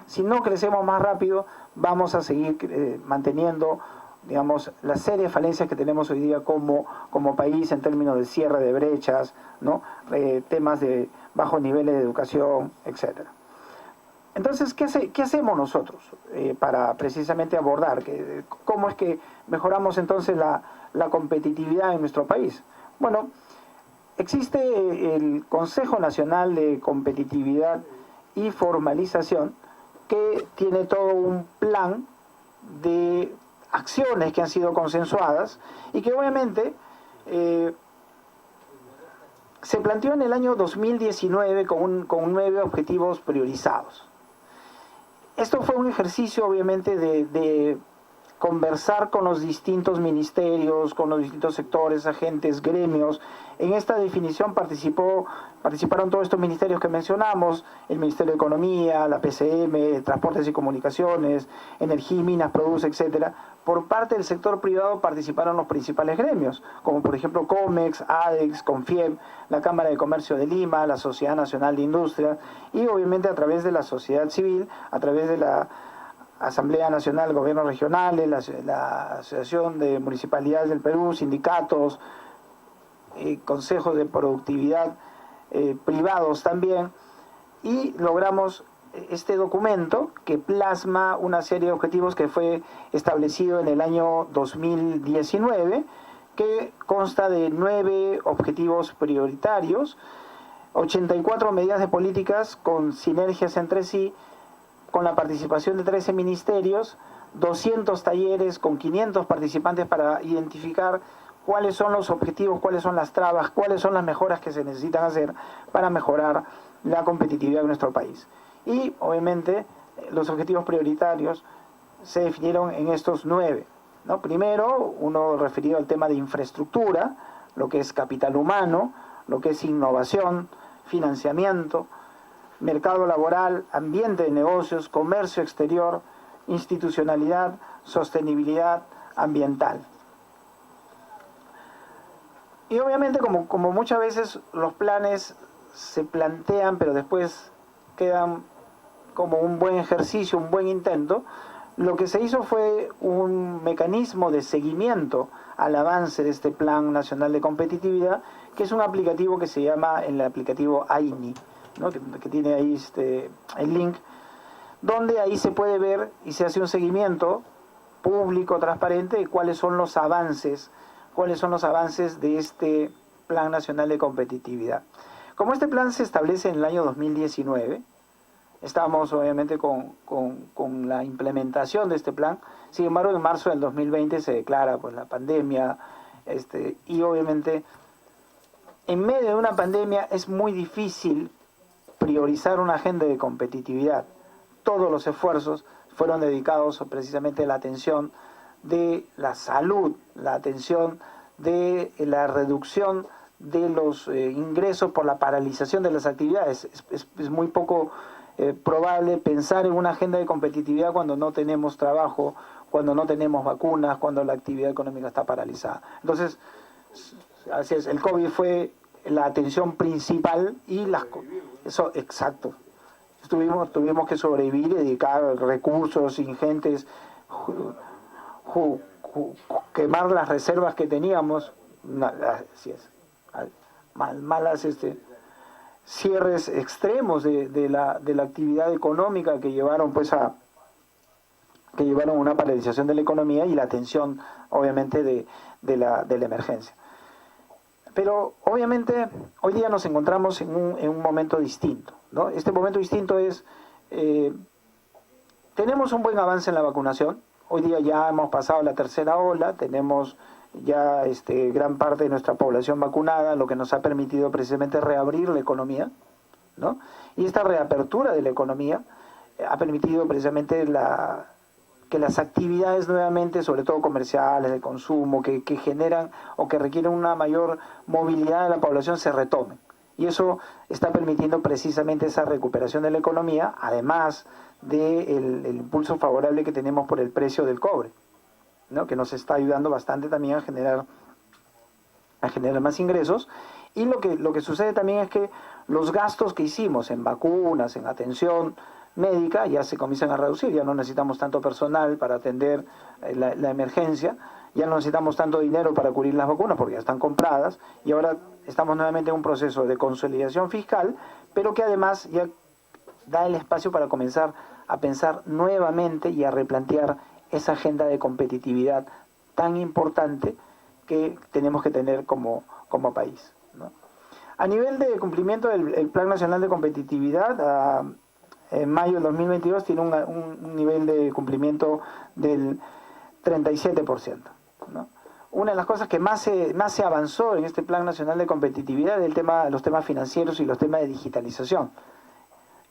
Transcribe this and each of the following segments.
Si no crecemos más rápido, vamos a seguir manteniendo, digamos, las serias falencias que tenemos hoy día como país en términos de cierre de brechas, ¿no? Temas de bajos niveles de educación, etcétera. Entonces, ¿qué hacemos nosotros para precisamente abordar? ¿Cómo es que mejoramos entonces la competitividad en nuestro país? Bueno, existe el Consejo Nacional de Competitividad y Formalización, que tiene todo un plan de acciones que han sido consensuadas y que obviamente se planteó en el año 2019 con 9 objetivos priorizados. Esto fue un ejercicio obviamente de conversar con los distintos ministerios, con los distintos sectores, agentes, gremios. En esta definición participaron todos estos ministerios que mencionamos: el Ministerio de Economía, la PCM, Transportes y Comunicaciones, Energía y Minas, Produce, etcétera. Por parte del sector privado participaron los principales gremios, como por ejemplo Comex, ADEX, Confiep, la Cámara de Comercio de Lima, la Sociedad Nacional de Industria, y obviamente a través de la sociedad civil, a través de la Asamblea Nacional, Gobiernos Regionales, la Asociación de Municipalidades del Perú, sindicatos, consejos de productividad privados también, y logramos este documento que plasma una serie de objetivos que fue establecido en el año 2019, que consta de 9 objetivos prioritarios, 84 medidas de políticas con sinergias entre sí, con la participación de 13 ministerios, 200 talleres con 500 participantes para identificar cuáles son los objetivos, cuáles son las trabas, cuáles son las mejoras que se necesitan hacer para mejorar la competitividad de nuestro país. Y obviamente los objetivos prioritarios se definieron en estos 9, ¿no? Primero, uno referido al tema de infraestructura, lo que es capital humano, lo que es innovación, financiamiento, mercado laboral, ambiente de negocios, comercio exterior, institucionalidad, sostenibilidad ambiental. Y obviamente como muchas veces los planes se plantean pero después quedan como un buen ejercicio, un buen intento, lo que se hizo fue un mecanismo de seguimiento al avance de este Plan Nacional de Competitividad, que es un aplicativo que se llama el aplicativo AINI, ¿no? que tiene ahí el link, donde ahí se puede ver y se hace un seguimiento público, transparente, de cuáles son los avances de este Plan Nacional de Competitividad. Como este plan se establece en el año 2019, estamos obviamente con la implementación de este plan. Sin embargo, en marzo del 2020 se declara pues la pandemia, y obviamente en medio de una pandemia es muy difícil priorizar una agenda de competitividad. Todos los esfuerzos fueron dedicados precisamente a la atención de la salud, la atención de la reducción de los ingresos por la paralización de las actividades. Es muy poco probable pensar en una agenda de competitividad cuando no tenemos trabajo, cuando no tenemos vacunas, cuando la actividad económica está paralizada. Entonces, así es, el COVID fue la atención principal y eso, exacto. Tuvimos que sobrevivir y dedicar recursos ingentes, quemar las reservas que teníamos, así es, malas cierres extremos de la actividad económica que llevaron pues a una paralización de la economía y la atención obviamente de la emergencia. Pero obviamente hoy día nos encontramos en un momento distinto, ¿no? Este momento distinto es, tenemos un buen avance en la vacunación. Hoy día ya hemos pasado la tercera ola, tenemos ya gran parte de nuestra población vacunada, lo que nos ha permitido precisamente reabrir la economía, ¿no? Y esta reapertura de la economía ha permitido precisamente que las actividades nuevamente, sobre todo comerciales, de consumo, que generan o que requieren una mayor movilidad de la población, se retomen. Y eso está permitiendo precisamente esa recuperación de la economía, además del impulso favorable que tenemos por el precio del cobre, ¿no? Que nos está ayudando bastante también a generar más ingresos. Y lo que sucede también es que los gastos que hicimos en vacunas, en atención, médica ya se comienzan a reducir, ya no necesitamos tanto personal para atender la emergencia, ya no necesitamos tanto dinero para cubrir las vacunas porque ya están compradas, y ahora estamos nuevamente en un proceso de consolidación fiscal, pero que además ya da el espacio para comenzar a pensar nuevamente y a replantear esa agenda de competitividad tan importante que tenemos que tener como país, ¿no? A nivel de cumplimiento del Plan Nacional de Competitividad, en mayo del 2022 tiene un nivel de cumplimiento del 37%, ¿no? Una de las cosas que más se avanzó en este Plan Nacional de Competitividad es los temas financieros y los temas de digitalización.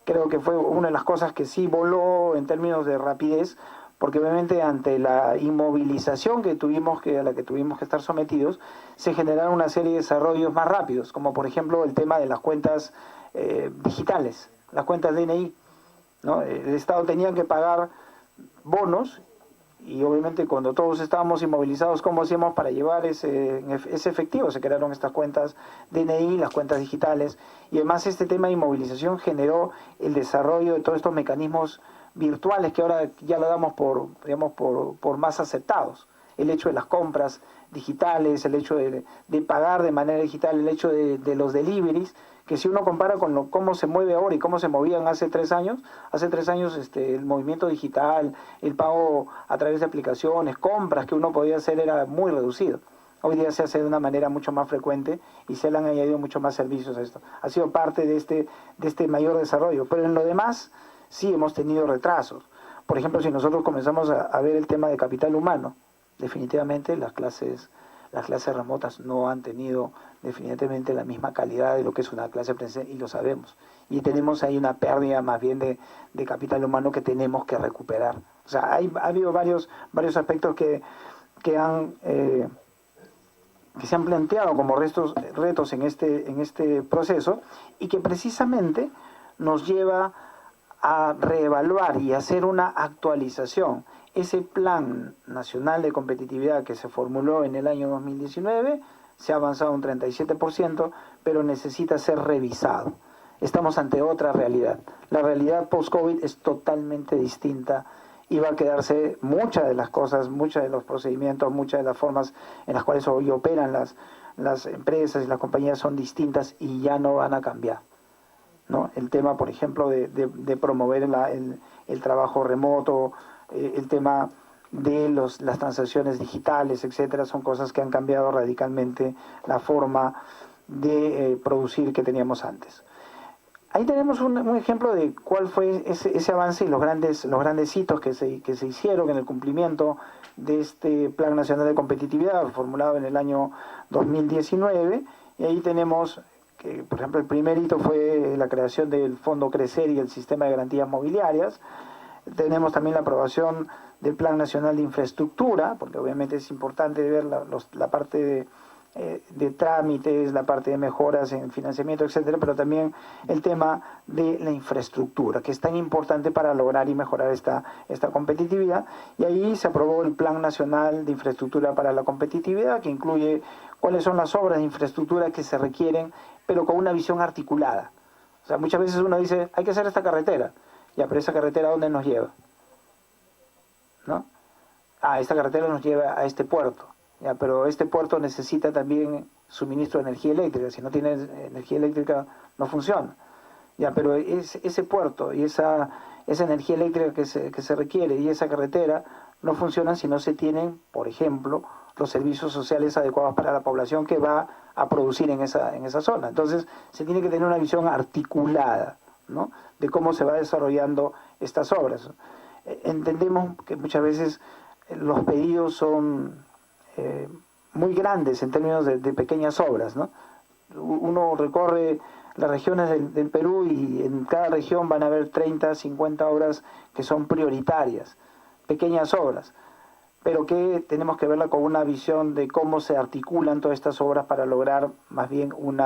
Creo que fue una de las cosas que sí voló en términos de rapidez, porque obviamente ante la inmovilización a la que tuvimos que estar sometidos, se generaron una serie de desarrollos más rápidos, como por ejemplo el tema de las cuentas digitales, las cuentas DNI, ¿no? El Estado tenía que pagar bonos, y obviamente cuando todos estábamos inmovilizados, ¿cómo hacíamos para llevar ese efectivo? Se crearon estas cuentas DNI, las cuentas digitales, y además este tema de inmovilización generó el desarrollo de todos estos mecanismos virtuales que ahora ya lo damos por más aceptados. El hecho de las compras digitales, el hecho de pagar de manera digital, el hecho de los deliveries, que si uno compara con cómo se mueve ahora y cómo se movían hace 3 años, el movimiento digital, el pago a través de aplicaciones, compras que uno podía hacer era muy reducido. Hoy día se hace de una manera mucho más frecuente y se le han añadido mucho más servicios a esto. Ha sido parte de este mayor desarrollo, pero en lo demás sí hemos tenido retrasos. Por ejemplo, si nosotros comenzamos a ver el tema de capital humano, definitivamente las clases remotas no han tenido definitivamente la misma calidad de lo que es una clase presencial, y lo sabemos. Y tenemos ahí una pérdida más bien de capital humano que tenemos que recuperar. O sea, ha habido varios aspectos que se han planteado como retos en este proceso, y que precisamente nos lleva a reevaluar y hacer una actualización. Ese Plan Nacional de Competitividad que se formuló en el año 2019 se ha avanzado un 37%, pero necesita ser revisado. Estamos ante otra realidad. La realidad post-COVID es totalmente distinta y va a quedarse muchas de las cosas, muchos de los procedimientos, muchas de las formas en las cuales hoy operan las empresas y las compañías son distintas y ya no van a cambiar, ¿no? El tema, por ejemplo, de promover el trabajo remoto, el tema de las transacciones digitales, etcétera, son cosas que han cambiado radicalmente la forma de producir que teníamos antes. Ahí tenemos un ejemplo de cuál fue ese avance y los grandes hitos que se hicieron en el cumplimiento de este Plan Nacional de Competitividad formulado en el año 2019, y ahí tenemos que, por ejemplo, el primer hito fue la creación del Fondo Crecer y el Sistema de Garantías Mobiliarias. Tenemos también la aprobación del Plan Nacional de Infraestructura, porque obviamente es importante ver la parte de trámites, la parte de mejoras en financiamiento, etcétera, pero también el tema de la infraestructura, que es tan importante para lograr y mejorar esta competitividad. Y ahí se aprobó el Plan Nacional de Infraestructura para la Competitividad, que incluye cuáles son las obras de infraestructura que se requieren, pero con una visión articulada. O sea, muchas veces uno dice, hay que hacer esta carretera. Ya, pero esa carretera, ¿a dónde nos lleva? ¿No? Esta carretera nos lleva a este puerto. Ya, pero este puerto necesita también suministro de energía eléctrica. Si no tiene energía eléctrica, no funciona. Ya, pero ese puerto y esa energía eléctrica que se requiere y esa carretera no funcionan si no se tienen, por ejemplo, los servicios sociales adecuados para la población que va a producir en esa zona. Entonces, se tiene que tener una visión articulada, ¿no?, de cómo se va desarrollando estas obras. Entendemos que muchas veces los pedidos son muy grandes en términos de pequeñas obras, ¿no? Uno recorre las regiones del Perú y en cada región van a haber 30, 50 obras que son prioritarias, pequeñas obras, pero que tenemos que verla con una visión de cómo se articulan todas estas obras para lograr más bien un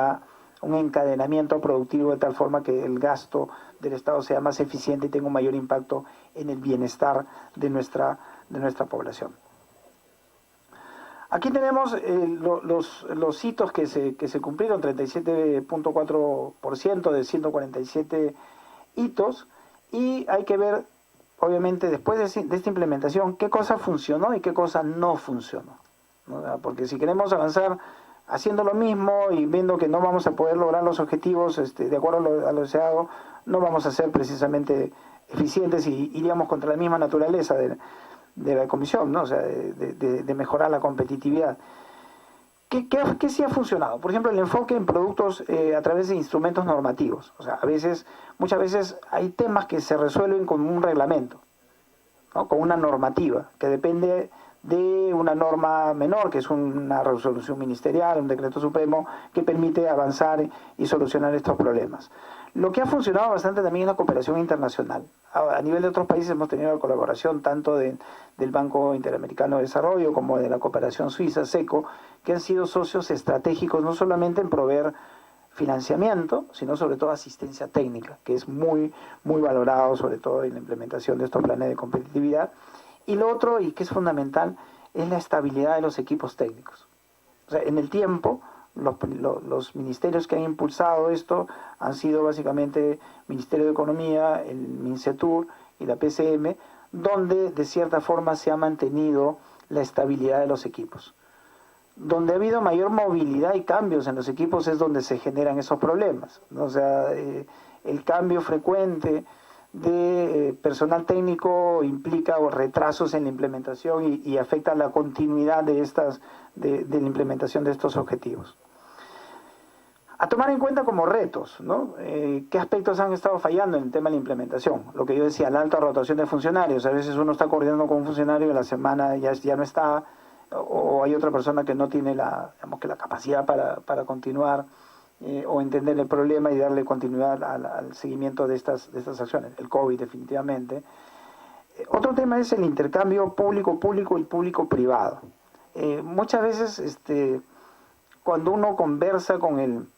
encadenamiento productivo de tal forma que el gasto del Estado sea más eficiente y tenga un mayor impacto en el bienestar de nuestra población. Aquí tenemos los hitos que se cumplieron, 37.4% de 147 hitos, y hay que ver, obviamente, después de esta implementación, qué cosa funcionó y qué cosa no funcionó, ¿no? Porque si queremos avanzar haciendo lo mismo y viendo que no vamos a poder lograr los objetivos de acuerdo a lo deseado, no vamos a ser precisamente eficientes y iríamos contra la misma naturaleza de la Comisión, ¿no? O sea, de mejorar la competitividad. ¿Qué sí ha funcionado? Por ejemplo, el enfoque en productos a través de instrumentos normativos. O sea, muchas veces hay temas que se resuelven con un reglamento, ¿no? Con una normativa, que depende de una norma menor, que es una resolución ministerial, un decreto supremo, que permite avanzar y solucionar estos problemas. Lo que ha funcionado bastante también es la cooperación internacional. A nivel de otros países hemos tenido la colaboración tanto del Banco Interamericano de Desarrollo como de la cooperación suiza, SECO, que han sido socios estratégicos no solamente en proveer financiamiento, sino sobre todo asistencia técnica, que es muy valorado, sobre todo en la implementación de estos planes de competitividad. Y lo otro, y que es fundamental, es la estabilidad de los equipos técnicos. O sea, en el tiempo, los ministerios que han impulsado esto han sido básicamente Ministerio de Economía, el MINCETUR y la PCM, donde de cierta forma se ha mantenido la estabilidad de los equipos. Donde ha habido mayor movilidad y cambios en los equipos es donde se generan esos problemas, ¿no? O sea, el cambio frecuente de personal técnico implica retrasos en la implementación y afecta la continuidad de la implementación de estos objetivos. A tomar en cuenta como retos, ¿no? ¿Qué aspectos han estado fallando en el tema de la implementación? Lo que yo decía, la alta rotación de funcionarios. A veces uno está coordinando con un funcionario y a la semana ya no está, o hay otra persona que no tiene la capacidad para continuar o entender el problema y darle continuidad al seguimiento de estas acciones. El COVID, definitivamente. Otro tema es el intercambio público-público y público-privado. Muchas veces, cuando uno conversa con el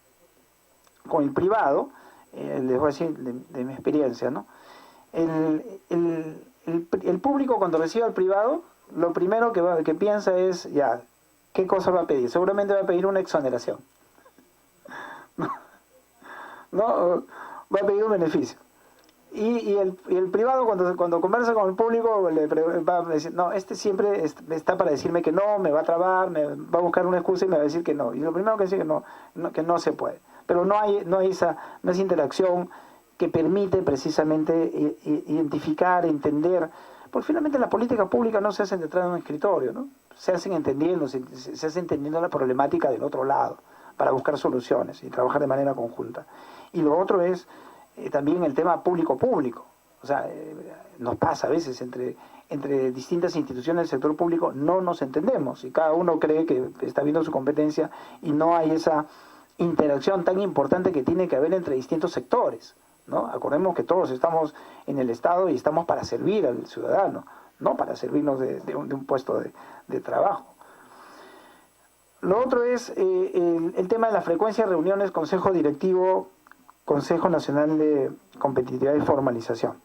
privado, les voy a decir de mi experiencia, ¿no? El público, cuando recibe al privado, lo primero que piensa es, ya, ¿qué cosa va a pedir? Seguramente va a pedir una exoneración. ¿No? Va a pedir un beneficio. Y el privado, cuando conversa con el público, va a decir, no, siempre está para decirme que no, me va a trabar, me va a buscar una excusa y me va a decir que no. Y lo primero que dice que no se puede. Pero no hay esa interacción que permite precisamente identificar, entender. Porque finalmente las políticas públicas no se hacen detrás de un escritorio, ¿no? Se hacen entendiendo, se hace entendiendo la problemática del otro lado, para buscar soluciones y trabajar de manera conjunta. Y lo otro es también el tema público-público. O sea, nos pasa a veces entre distintas instituciones del sector público, no nos entendemos y cada uno cree que está viendo su competencia y no hay esa interacción tan importante que tiene que haber entre distintos sectores, ¿no? Acordemos que todos estamos en el Estado y estamos para servir al ciudadano, no para servirnos de un puesto de trabajo. Lo otro es el tema de la frecuencia de reuniones, Consejo Directivo, Consejo Nacional de Competitividad y Formalización.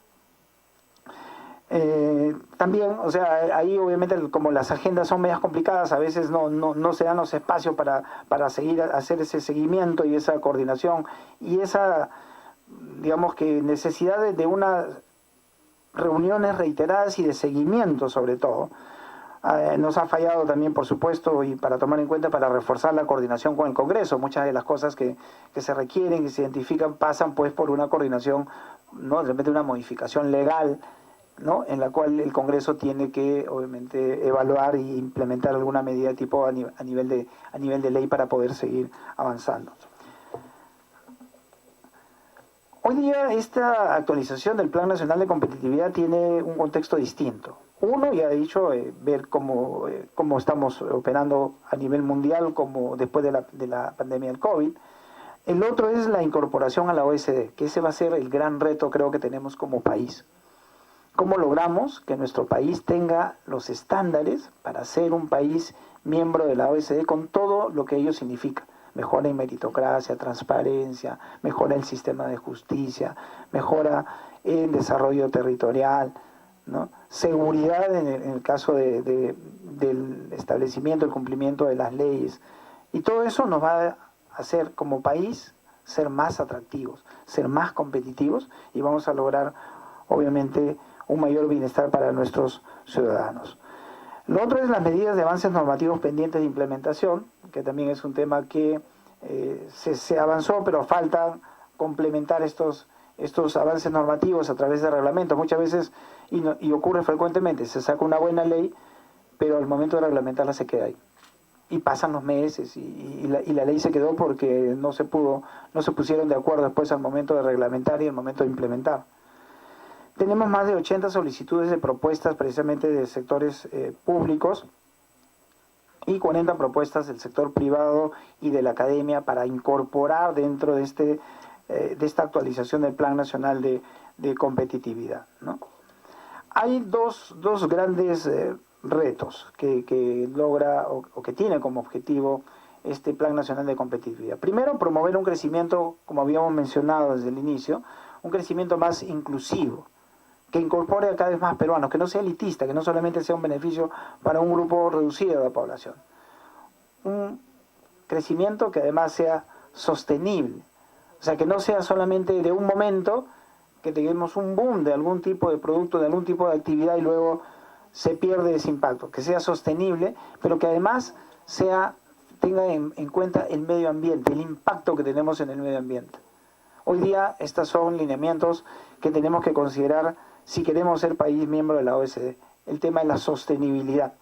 También, o sea, ahí obviamente como las agendas son medias complicadas, a veces no se dan los espacios para hacer ese seguimiento y esa coordinación y esa, digamos que necesidad de unas reuniones reiteradas y de seguimiento sobre todo. Nos ha fallado también, por supuesto, y para tomar en cuenta, para reforzar la coordinación con el Congreso. Muchas de las cosas que se requieren, que se identifican, pasan pues por una coordinación, ¿no? De repente una modificación legal, ¿no? En la cual el Congreso tiene que, obviamente, evaluar e implementar alguna medida de tipo a nivel de ley para poder seguir avanzando. Hoy día esta actualización del Plan Nacional de Competitividad tiene un contexto distinto. Uno, ya he dicho, ver cómo estamos operando a nivel mundial como después de la pandemia del COVID. El otro es la incorporación a la OECD, que ese va a ser el gran reto, creo, que tenemos como país. ¿Cómo logramos que nuestro país tenga los estándares para ser un país miembro de la OECD con todo lo que ello significa? Mejora en meritocracia, transparencia, mejora el sistema de justicia, mejora el desarrollo territorial, ¿no? Seguridad en el caso del establecimiento, el cumplimiento de las leyes. Y todo eso nos va a hacer como país ser más atractivos, ser más competitivos y vamos a lograr obviamente, un mayor bienestar para nuestros ciudadanos. Lo otro es las medidas de avances normativos pendientes de implementación, que también es un tema que se avanzó, pero falta complementar estos avances normativos a través de reglamentos. Muchas veces, y ocurre frecuentemente, se saca una buena ley, pero al momento de reglamentarla se queda ahí. Y pasan los meses y la ley se quedó porque no se pusieron de acuerdo después al momento de reglamentar y al momento de implementar. Tenemos más de 80 solicitudes de propuestas precisamente de sectores públicos y 40 propuestas del sector privado y de la academia para incorporar dentro de esta actualización del Plan Nacional de Competitividad, ¿no? Hay dos grandes retos que logra o que tiene como objetivo este Plan Nacional de Competitividad. Primero, promover un crecimiento, como habíamos mencionado desde el inicio, un crecimiento más inclusivo, que incorpore a cada vez más peruanos, que no sea elitista, que no solamente sea un beneficio para un grupo reducido de la población. Un crecimiento que además sea sostenible, o sea, que no sea solamente de un momento, que tengamos un boom de algún tipo de producto, de algún tipo de actividad y luego se pierde ese impacto, que sea sostenible, pero que además tenga en cuenta el medio ambiente, el impacto que tenemos en el medio ambiente. Hoy día estos son lineamientos que tenemos que considerar si queremos ser país miembro de la OECD, el tema de la sostenibilidad.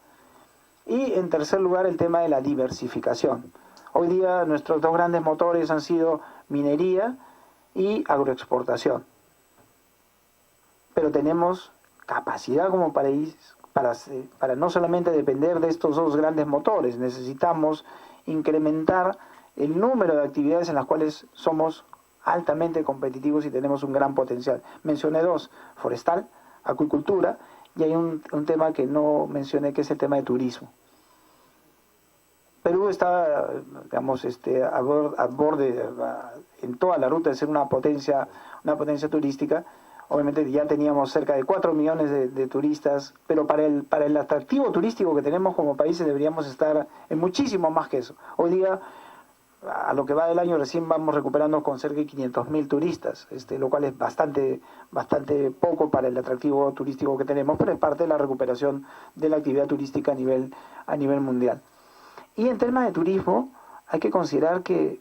Y en tercer lugar, el tema de la diversificación. Hoy día nuestros dos grandes motores han sido minería y agroexportación. Pero tenemos capacidad como país para no solamente depender de estos dos grandes motores, necesitamos incrementar el número de actividades en las cuales somos altamente competitivos y tenemos un gran potencial. Mencioné dos, forestal, acuicultura, y hay un tema que no mencioné, que es el tema de turismo. Perú está, digamos, a borde, en toda la ruta de ser una potencia turística. Obviamente ya teníamos cerca de 4 millones de turistas, pero para el atractivo turístico que tenemos como países deberíamos estar en muchísimo más que eso. Hoy día, a lo que va del año, recién vamos recuperando con cerca de 500.000 turistas, lo cual es bastante poco para el atractivo turístico que tenemos, pero es parte de la recuperación de la actividad turística a nivel mundial. Y en temas de turismo, hay que considerar que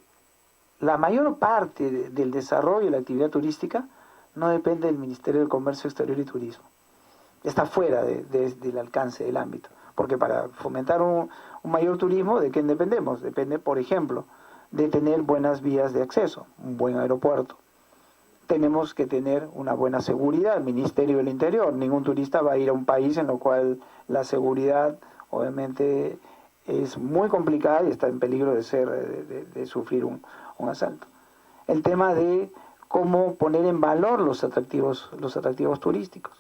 la mayor parte del desarrollo de la actividad turística no depende del Ministerio de Comercio Exterior y Turismo. Está fuera del alcance del ámbito. Porque para fomentar un mayor turismo, ¿de quién dependemos? Depende, por ejemplo, de tener buenas vías de acceso, un buen aeropuerto. Tenemos que tener una buena seguridad, Ministerio del Interior. Ningún turista va a ir a un país en el cual la seguridad, obviamente, es muy complicada y está en peligro de sufrir un asalto. El tema de cómo poner en valor los atractivos turísticos.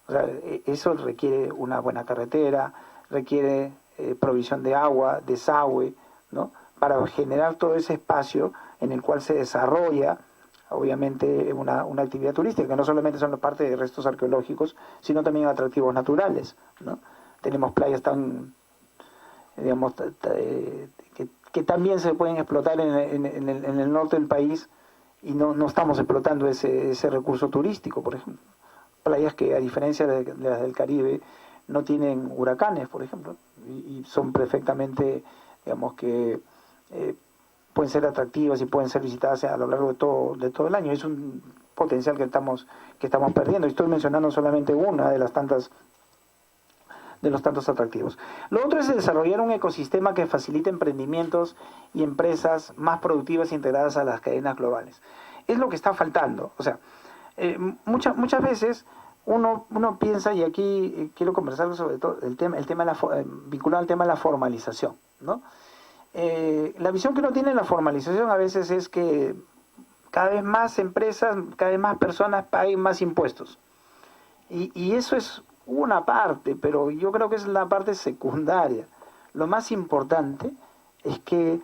O sea, eso requiere una buena carretera, requiere provisión de agua, desagüe, ¿no? Para generar todo ese espacio en el cual se desarrolla, obviamente, una actividad turística, que no solamente son parte de restos arqueológicos, sino también atractivos naturales, ¿no? Tenemos playas digamos, que también se pueden explotar en el norte del país y no estamos explotando ese recurso turístico, por ejemplo. Playas que, a diferencia de las del Caribe, no tienen huracanes, por ejemplo, y son perfectamente, digamos, que pueden ser atractivas y pueden ser visitadas a lo largo de todo el año. Es un potencial que estamos perdiendo. Y estoy mencionando solamente una de los tantos atractivos. Lo otro es desarrollar un ecosistema que facilite emprendimientos y empresas más productivas e integradas a las cadenas globales. Es lo que está faltando. O sea, muchas veces uno piensa, y aquí quiero conversar sobre todo vinculado al tema de la formalización, ¿no? La visión que uno tiene de la formalización a veces es que cada vez más empresas, cada vez más personas paguen más impuestos. Y eso es una parte, pero yo creo que es la parte secundaria. Lo más importante es que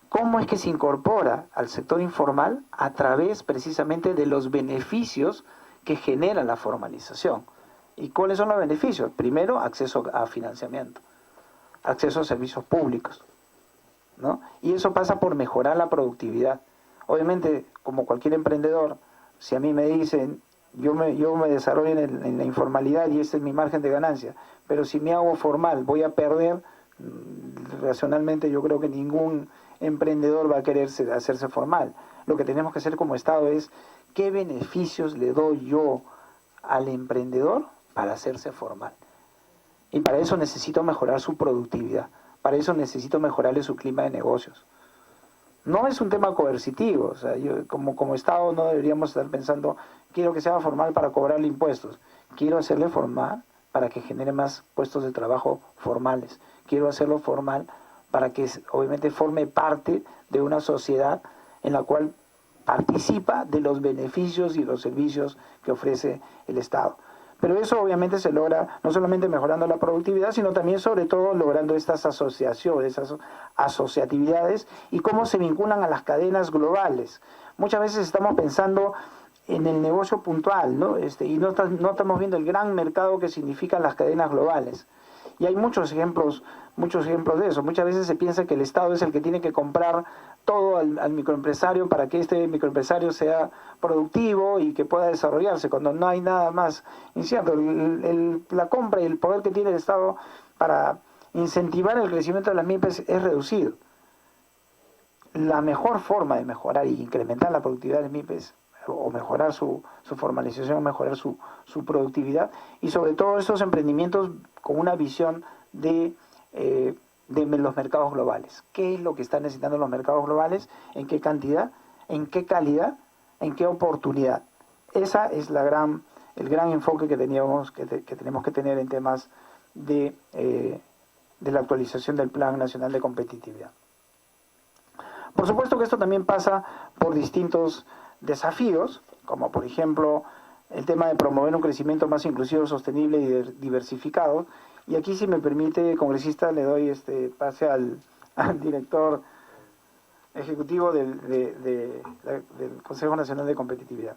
cómo es que se incorpora al sector informal a través precisamente de los beneficios que genera la formalización. ¿Y cuáles son los beneficios? Primero, acceso a financiamiento, acceso a servicios públicos, ¿no? Y eso pasa por mejorar la productividad. Obviamente, como cualquier emprendedor, si a mí me dicen, yo me desarrollo en la informalidad y ese es mi margen de ganancia, pero si me hago formal voy a perder, racionalmente yo creo que ningún emprendedor va a querer hacerse formal. Lo que tenemos que hacer como Estado es qué beneficios le doy yo al emprendedor para hacerse formal. Y para eso necesito mejorar su productividad, para eso necesito mejorarle su clima de negocios. No es un tema coercitivo, o sea, como Estado no deberíamos estar pensando, quiero que sea formal para cobrarle impuestos, quiero hacerle formal para que genere más puestos de trabajo formales, quiero hacerlo formal para que obviamente forme parte de una sociedad en la cual participa de los beneficios y los servicios que ofrece el Estado. Pero eso obviamente se logra no solamente mejorando la productividad, sino también sobre todo logrando estas asociaciones, esas asociatividades y cómo se vinculan a las cadenas globales. Muchas veces estamos pensando en el negocio puntual, ¿no? Y no estamos viendo el gran mercado que significan las cadenas globales. Y hay muchos ejemplos de eso. Muchas veces se piensa que el Estado es el que tiene que comprar todo al microempresario para que este microempresario sea productivo y que pueda desarrollarse, cuando no hay nada más incierto. La compra y el poder que tiene el Estado para incentivar el crecimiento de las MIPES es reducido. La mejor forma de mejorar y incrementar la productividad de las MIPES, o mejorar su formalización, mejorar su productividad, y sobre todo estos emprendimientos con una visión de los mercados globales. ¿Qué es lo que están necesitando los mercados globales? ¿En qué cantidad? ¿En qué calidad? ¿En qué oportunidad? Esa es el gran enfoque que tenemos que tener en temas de la actualización del Plan Nacional de Competitividad. Por supuesto que esto también pasa por distintos desafíos, como por ejemplo el tema de promover un crecimiento más inclusivo, sostenible y diversificado. Y aquí, si me permite, congresista, le doy pase al director ejecutivo del Consejo Nacional de Competitividad.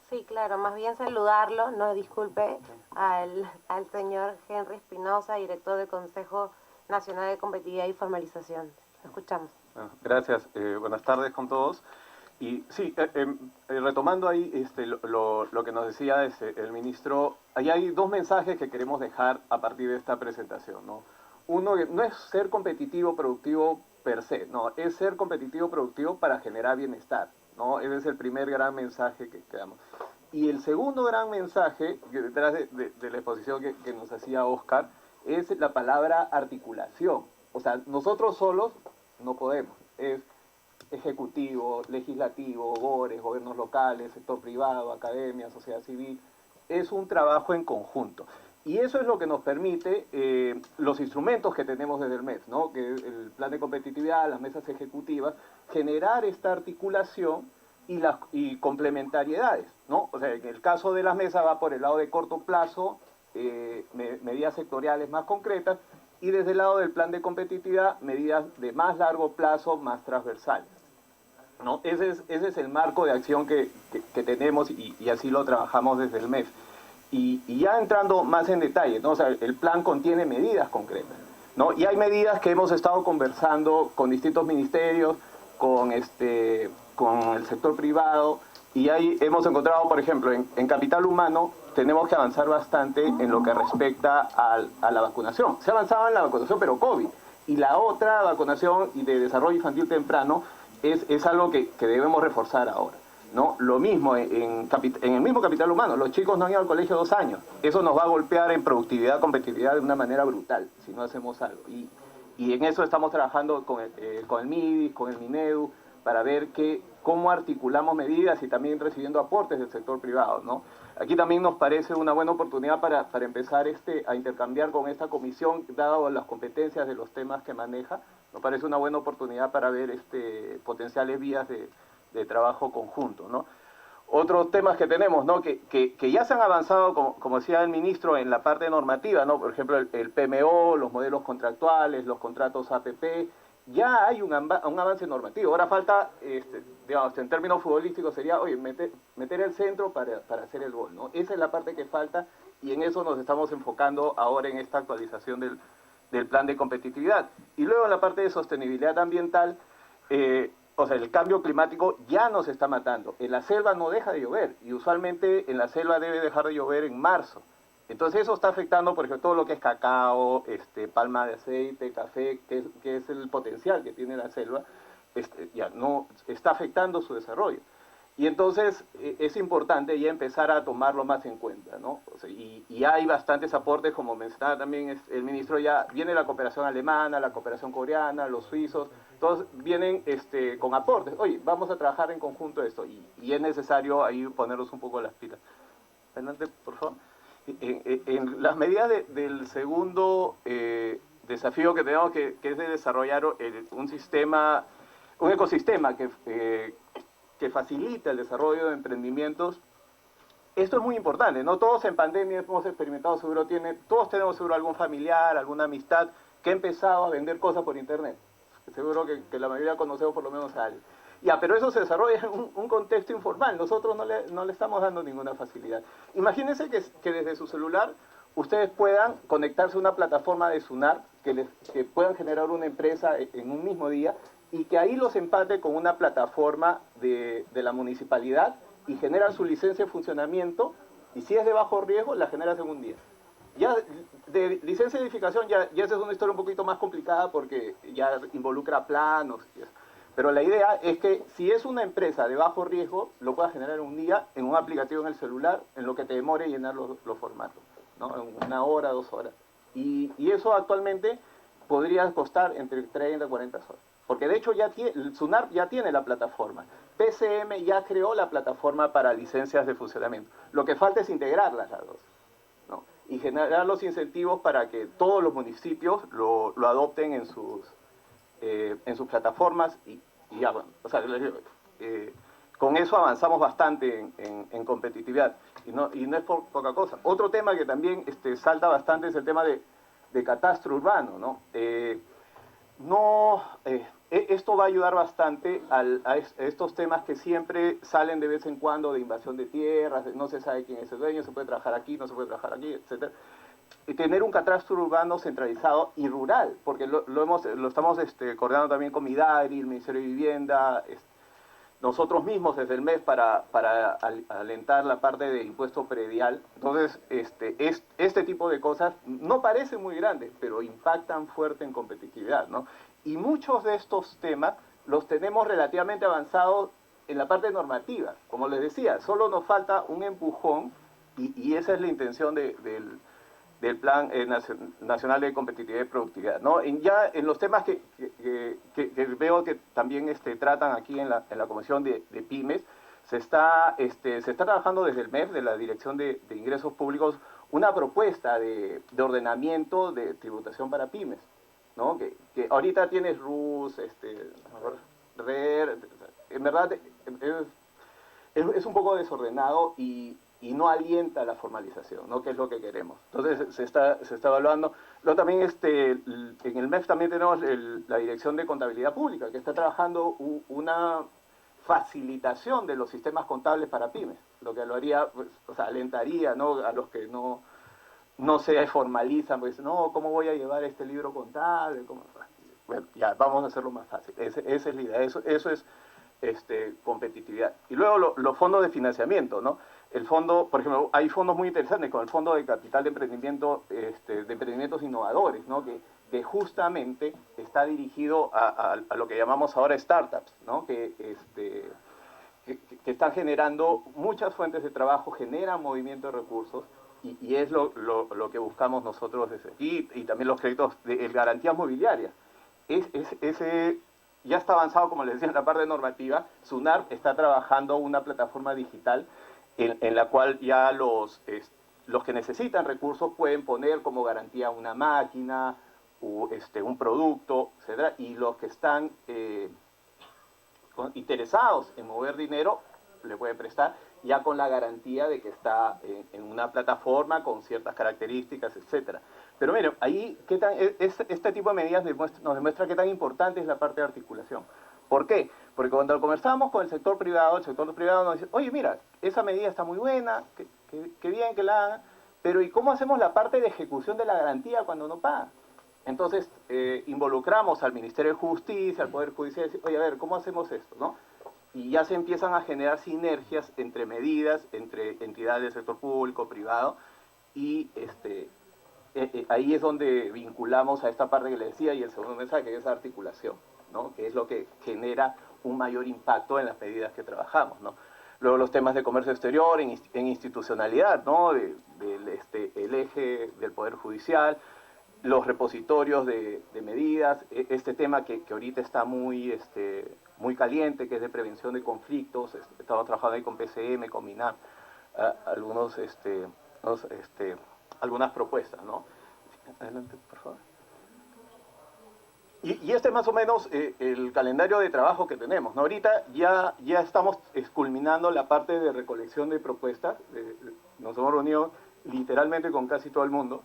Sí, claro, más bien saludarlo, no disculpe, al señor Henry Espinosa, director del Consejo Nacional de Competitividad y Formalización. Lo escuchamos. Gracias, buenas tardes con todos. Y sí, retomando ahí lo que nos decía el ministro, ahí hay dos mensajes que queremos dejar a partir de esta presentación, ¿no? Uno, no es ser competitivo, productivo per se, no, es ser competitivo, productivo para generar bienestar, ¿no? Ese es el primer gran mensaje que damos. Y el segundo gran mensaje, que detrás de la exposición que nos hacía Oscar, es la palabra articulación. O sea, nosotros solos no podemos, es ejecutivo, legislativo, GORES, gobiernos locales, sector privado, academia, sociedad civil, es un trabajo en conjunto. Y eso es lo que nos permite los instrumentos que tenemos desde el MEF, ¿no? Que es el plan de competitividad, las mesas ejecutivas, generar esta articulación y complementariedades, ¿no? O sea, en el caso de las mesas va por el lado de corto plazo, medidas sectoriales más concretas, y desde el lado del plan de competitividad, medidas de más largo plazo, más transversales, ¿no? Ese es el marco de acción que tenemos y así lo trabajamos desde el MEF. Y ya entrando más en detalle, ¿no? O sea, el plan contiene medidas concretas, ¿no? Y hay medidas que hemos estado conversando con distintos ministerios, con el sector privado, y ahí hemos encontrado, por ejemplo, en capital humano tenemos que avanzar bastante en lo que respecta a la vacunación. Se ha avanzado en la vacunación, pero COVID. Y la otra vacunación y de desarrollo infantil temprano es algo que debemos reforzar ahora, ¿no? Lo mismo en el mismo capital humano, los chicos no han ido al colegio 2 años. Eso nos va a golpear en productividad, competitividad de una manera brutal, si no hacemos algo. Y en eso estamos trabajando con el MIDIS, con el MINEDU, para ver cómo articulamos medidas y también recibiendo aportes del sector privado, ¿no? Aquí también nos parece una buena oportunidad para empezar a intercambiar con esta comisión, dado las competencias de los temas que maneja. Nos parece una buena oportunidad para ver potenciales vías de trabajo conjunto, ¿no? Otros temas que tenemos, ¿no? Que ya se han avanzado, como decía el ministro, en la parte normativa, ¿no? Por ejemplo, el PMO, los modelos contractuales, los contratos APP, ya hay un avance normativo. Ahora falta, digamos, en términos futbolísticos sería, oye, meter el centro para hacer el gol, ¿no? Esa es la parte que falta y en eso nos estamos enfocando ahora en esta actualización del plan de competitividad. Y luego en la parte de sostenibilidad ambiental, o sea, el cambio climático ya nos está matando. En la selva no deja de llover y usualmente en la selva debe dejar de llover en marzo. Entonces eso está afectando, por ejemplo, todo lo que es cacao, palma de aceite, café, que es el potencial que tiene la selva, ya no está afectando su desarrollo. Y entonces es importante ya empezar a tomarlo más en cuenta, ¿no? O sea, y hay bastantes aportes, como mencionaba también el ministro, ya viene la cooperación alemana, la cooperación coreana, los suizos, todos vienen con aportes. Oye, vamos a trabajar en conjunto esto, y es necesario ahí ponernos un poco las pilas. Adelante, por favor. En las medidas del segundo desafío que tenemos, que es de desarrollar un ecosistema que facilita el desarrollo de emprendimientos, esto es muy importante, ¿no? Todos en pandemia hemos experimentado, todos tenemos seguro algún familiar, alguna amistad que ha empezado a vender cosas por internet. Seguro que la mayoría conocemos por lo menos a alguien. Ya, pero eso se desarrolla en un contexto informal. Nosotros no le estamos dando ninguna facilidad. Imagínense que desde su celular ustedes puedan conectarse a una plataforma de SUNAR, que puedan generar una empresa en un mismo día, y que ahí los empate con una plataforma de la municipalidad y generan su licencia de funcionamiento, y si es de bajo riesgo, la generas en un día. Ya de licencia de edificación ya esa es una historia un poquito más complicada porque ya involucra planos y eso. Pero la idea es que si es una empresa de bajo riesgo, lo puedas generar en un día, en un aplicativo en el celular, en lo que te demore llenar los formatos, ¿no? En 1 hora, 2 horas. Y eso actualmente podría costar entre 30 y 40 horas. Porque de hecho el SUNAR ya tiene la plataforma. PCM ya creó la plataforma para licencias de funcionamiento. Lo que falta es integrarlas las dos, ¿no? Y generar los incentivos para que todos los municipios lo adopten en sus plataformas y ya, bueno, o sea, con eso avanzamos bastante en competitividad y no es por poca cosa. Otro tema que también salta bastante es el tema de catastro urbano, ¿no? Esto va a ayudar bastante a estos temas que siempre salen de vez en cuando de invasión de tierras, no se sabe quién es el dueño, se puede trabajar aquí, no se puede trabajar aquí, etc. Y tener un catastro urbano centralizado y rural, porque lo estamos coordinando también con Midagri, el Ministerio de Vivienda, nosotros mismos desde el MES para alentar la parte de impuesto predial. Entonces, este tipo de cosas no parecen muy grandes, pero impactan fuerte en competitividad, ¿no? Y muchos de estos temas los tenemos relativamente avanzados en la parte normativa. Como les decía, solo nos falta un empujón y esa es la intención del Plan Nacional de Competitividad y Productividad, ¿no? Ya en los temas que veo que también tratan aquí en la Comisión de Pymes, se está trabajando desde el MEF, de la Dirección de Ingresos Públicos, una propuesta de ordenamiento de tributación para pymes, ¿no? Que ahorita tienes RUS, RER, en verdad es un poco desordenado y no alienta la formalización, ¿no? Que es lo que queremos. Entonces se está evaluando. Luego también en el MEF también tenemos la Dirección de Contabilidad Pública, que está trabajando una facilitación de los sistemas contables para pymes, lo que lo haría, pues, o sea, alentaría, ¿no? A los que no se formalizan, pues, no, ¿cómo voy a llevar este libro contable? Bueno, ya, vamos a hacerlo más fácil. Esa es la idea, eso es competitividad. Y luego los fondos de financiamiento, ¿no? El fondo, por ejemplo, hay fondos muy interesantes, con el Fondo de Capital de Emprendimiento, de Emprendimientos Innovadores, ¿no? Que justamente está dirigido a lo que llamamos ahora startups, ¿no? Que están generando muchas fuentes de trabajo, generan movimiento de recursos, y es lo que buscamos nosotros desde aquí, y también los créditos de garantías mobiliarias. Ese ya está avanzado, como les decía, en la parte normativa. SUNAR está trabajando una plataforma digital en la cual ya los que necesitan recursos pueden poner como garantía una máquina, un producto, etc. Y los que están interesados en mover dinero le pueden prestar ya con la garantía de que está en una plataforma con ciertas características, etc. Pero miren, ahí este tipo de medidas nos demuestra qué tan importante es la parte de articulación. ¿Por qué? Porque cuando conversamos con el sector privado nos dice, oye, mira, esa medida está muy buena, qué bien que la hagan, pero ¿y cómo hacemos la parte de ejecución de la garantía cuando no pagan? Entonces, involucramos al Ministerio de Justicia, al Poder Judicial, y decir, oye, a ver, ¿cómo hacemos esto, no? Y ya se empiezan a generar sinergias entre medidas, entre entidades del sector público, privado, y ahí es donde vinculamos a esta parte que le decía, y el segundo mensaje, que es la articulación, ¿no? Que es lo que genera un mayor impacto en las medidas que trabajamos, ¿no? Luego los temas de comercio exterior, en institucionalidad, ¿no? El eje del Poder Judicial, los repositorios de medidas, este tema que ahorita está muy caliente, que es de prevención de conflictos. Estamos trabajando ahí con PCM, con MINAM, algunas propuestas, ¿no? Adelante, por favor. Y este es más o menos el calendario de trabajo que tenemos, ¿no? Ahorita ya estamos culminando la parte de recolección de propuestas. Nos hemos reunido literalmente con casi todo el mundo,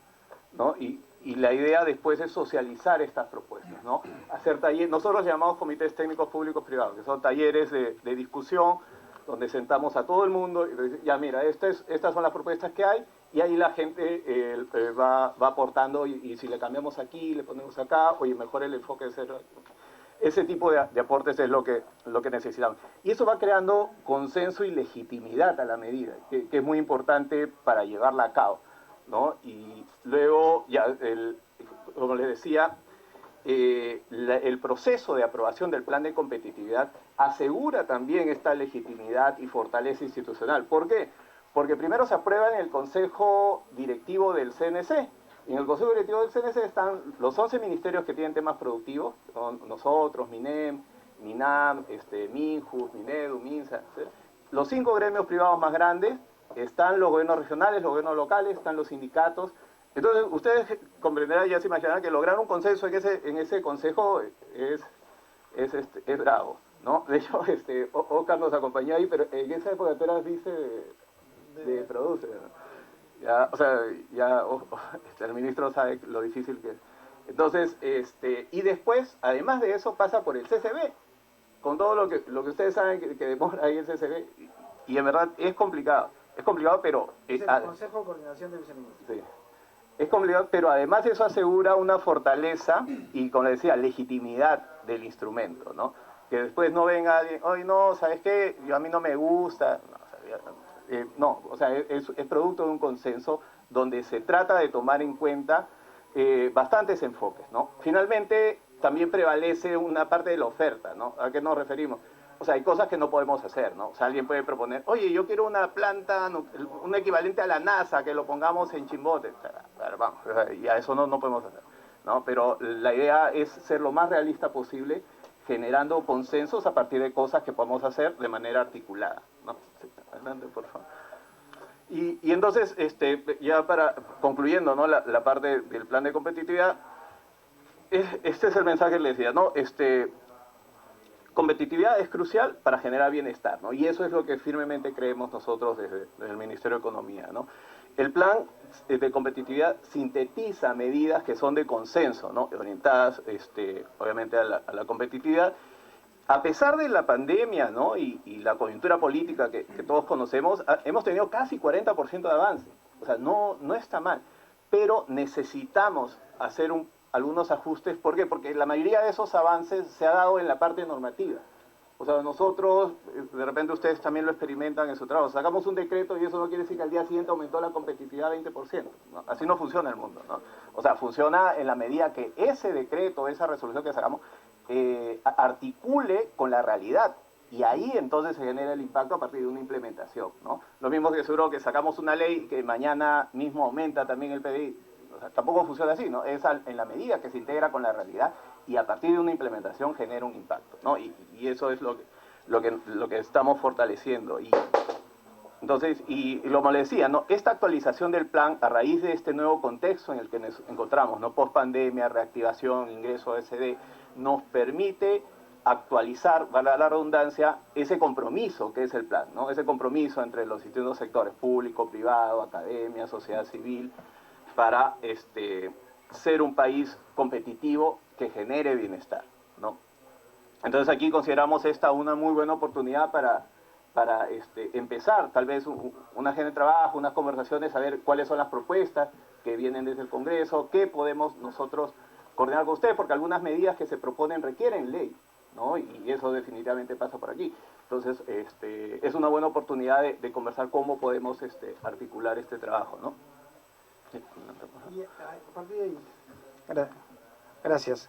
¿no? Y la idea después es socializar estas propuestas, ¿no? Hacer talleres, nosotros llamamos comités técnicos públicos privados, que son talleres de discusión, donde sentamos a todo el mundo y ya mira, estas son las propuestas que hay, y ahí la gente va aportando, y si le cambiamos aquí, le ponemos acá, oye, mejor el enfoque es ese tipo de aportes es lo que necesitamos. Y eso va creando consenso y legitimidad a la medida, que es muy importante para llevarla a cabo, ¿no? Y luego, ya, como les decía, el proceso de aprobación del plan de competitividad asegura también esta legitimidad y fortaleza institucional. ¿Por qué? Porque primero se aprueba en el Consejo Directivo del CNC. Y en el Consejo Directivo del CNC están los 11 ministerios que tienen temas productivos, son nosotros, MINEM, MINAM, MINJUS, MINEDU, MINSA, ¿sí? Los 5 gremios privados más grandes, están los gobiernos regionales, los gobiernos locales, están los sindicatos. Entonces, ustedes comprenderán, ya se imaginarán que lograr un consenso en ese consejo es bravo, ¿no? De hecho, Oscar nos acompañó ahí, pero en esa época tú eras vice de producer, ¿no? Ya, o sea, el ministro sabe lo difícil que es. Entonces, y después, además de eso, pasa por el CCB, con todo lo que ustedes saben que demora ahí el CCB, y en verdad es complicado, pero... Es el Consejo de Coordinación de Viceministros. Sí. Es complicado, pero además eso asegura una fortaleza y, como le decía, legitimidad del instrumento, ¿no? Que después no venga alguien, oye, no, ¿sabes qué? A mí no me gusta. O sea, es producto de un consenso donde se trata de tomar en cuenta bastantes enfoques, ¿no? Finalmente, también prevalece una parte de la oferta, ¿no? ¿A qué nos referimos? O sea, hay cosas que no podemos hacer, ¿no? O sea, alguien puede proponer, oye, yo quiero una planta, un equivalente a la NASA, que lo pongamos en Chimbote. Vamos, y a eso no podemos hacer, ¿no? Pero la idea es ser lo más realista posible, generando consensos a partir de cosas que podemos hacer de manera articulada, ¿no? Sí, adelante, por favor. Y entonces, ya para concluyendo, ¿no? La parte del plan de competitividad, este es el mensaje que les decía, ¿no? Competitividad es crucial para generar bienestar, ¿no? Y eso es lo que firmemente creemos nosotros desde el Ministerio de Economía, ¿no? El plan de competitividad sintetiza medidas que son de consenso, ¿no? Orientadas, obviamente, a la competitividad. A pesar de la pandemia, ¿no? y la coyuntura política que todos conocemos, hemos tenido casi 40% de avance. O sea, no está mal, pero necesitamos hacer algunos ajustes. ¿Por qué? Porque la mayoría de esos avances se ha dado en la parte normativa. O sea, nosotros, de repente ustedes también lo experimentan en su trabajo, sacamos un decreto y eso no quiere decir que al día siguiente aumentó la competitividad 20%, ¿no? Así no funciona el mundo, ¿no? O sea, funciona en la medida que ese decreto, esa resolución que sacamos, articule con la realidad. Y ahí entonces se genera el impacto a partir de una implementación, ¿no? Lo mismo que seguro que sacamos una ley que mañana mismo aumenta también el PBI. O sea, tampoco funciona así, ¿no? Es en la medida que se integra con la realidad y a partir de una implementación genera un impacto, ¿no? Y eso es lo que estamos fortaleciendo. Y entonces, y como le decía, ¿no? Esta actualización del plan a raíz de este nuevo contexto en el que nos encontramos, ¿no? Post pandemia, reactivación, ingreso a SD, nos permite actualizar, valga la redundancia, ese compromiso que es el plan, ¿no? Ese compromiso entre los distintos sectores, público, privado, academia, sociedad civil, para ser un país competitivo que genere bienestar, ¿no? Entonces aquí consideramos esta una muy buena oportunidad para empezar tal vez una agenda de trabajo, unas conversaciones, a ver cuáles son las propuestas que vienen desde el Congreso, qué podemos nosotros coordinar con ustedes, porque algunas medidas que se proponen requieren ley, ¿no? Y eso definitivamente pasa por aquí. Entonces, es una buena oportunidad de conversar cómo podemos articular este trabajo, ¿no? Y a partir de ahí. Gracias.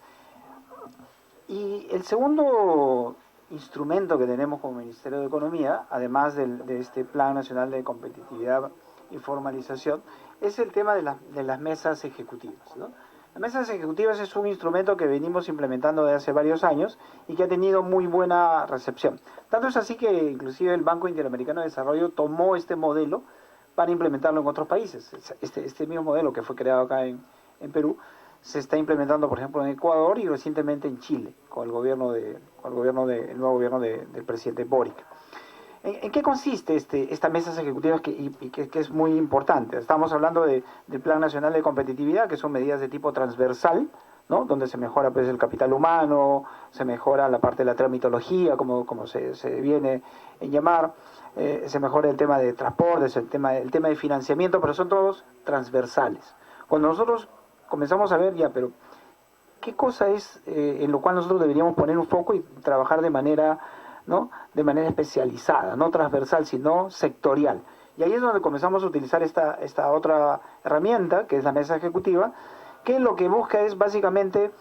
Y el segundo instrumento que tenemos como Ministerio de Economía, además de este Plan Nacional de Competitividad y Formalización, es el tema de las mesas ejecutivas, ¿no? Las mesas ejecutivas es un instrumento que venimos implementando desde hace varios años y que ha tenido muy buena recepción. Tanto es así que inclusive el Banco Interamericano de Desarrollo tomó este modelo para implementarlo en otros países. Este mismo modelo que fue creado acá en Perú se está implementando, por ejemplo, en Ecuador y recientemente en Chile, con el nuevo gobierno del presidente Boric. ¿En qué consiste esta mesas ejecutivas que es muy importante? Estamos hablando del Plan Nacional de Competitividad, que son medidas de tipo transversal, ¿no? Donde se mejora pues, el capital humano, se mejora la parte de la tramitología, como se viene a llamar, se mejora el tema de transportes, el tema de financiamiento, pero son todos transversales. Cuando nosotros comenzamos a ver ya, pero ¿qué cosa es en lo cual nosotros deberíamos poner un foco y trabajar de manera, ¿no? De manera especializada, no transversal, sino sectorial? Y ahí es donde comenzamos a utilizar esta otra herramienta, que es la mesa ejecutiva, que lo que busca es básicamente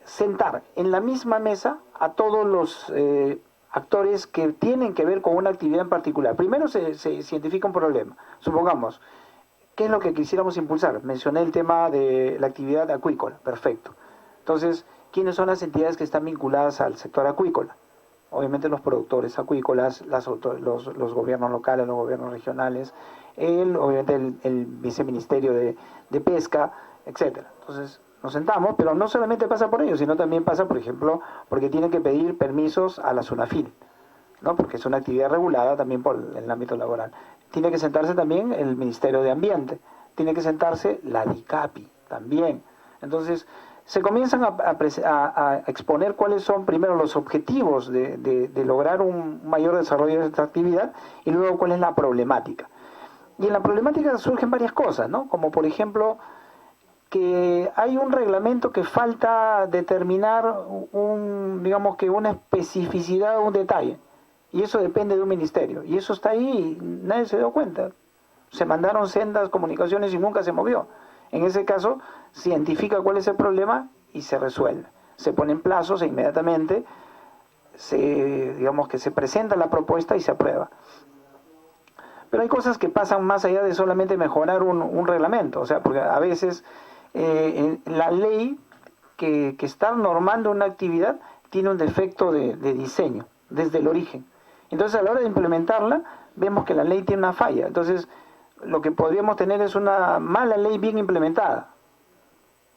sentar en la misma mesa a todos los actores que tienen que ver con una actividad en particular. Primero se identifica un problema. Supongamos, ¿qué es lo que quisiéramos impulsar? Mencioné el tema de la actividad acuícola, perfecto. Entonces, ¿quiénes son las entidades que están vinculadas al sector acuícola? Obviamente los productores acuícolas, los gobiernos locales, los gobiernos regionales, obviamente el viceministerio de pesca, etcétera. Entonces nos sentamos, pero no solamente pasa por ello, sino también pasa, por ejemplo, porque tienen que pedir permisos a la SUNAFIL, ¿no? Porque es una actividad regulada también por el ámbito laboral. Tiene que sentarse también el Ministerio de Ambiente, tiene que sentarse la DICAPI también. Entonces se comienzan a exponer cuáles son primero los objetivos de lograr un mayor desarrollo de esta actividad y luego cuál es la problemática. Y en la problemática surgen varias cosas, ¿no? Como por ejemplo que hay un reglamento que falta determinar digamos que una especificidad o un detalle. Y eso depende de un ministerio. Y eso está ahí y nadie se dio cuenta. Se mandaron sendas comunicaciones y nunca se movió. En ese caso, se identifica cuál es el problema y se resuelve. Se ponen plazos e inmediatamente digamos que se presenta la propuesta y se aprueba. Pero hay cosas que pasan más allá de solamente mejorar un reglamento. O sea, porque a veces la ley que está normando una actividad tiene un defecto de diseño desde el origen. Entonces, a la hora de implementarla, vemos que la ley tiene una falla. Entonces, lo que podríamos tener es una mala ley bien implementada.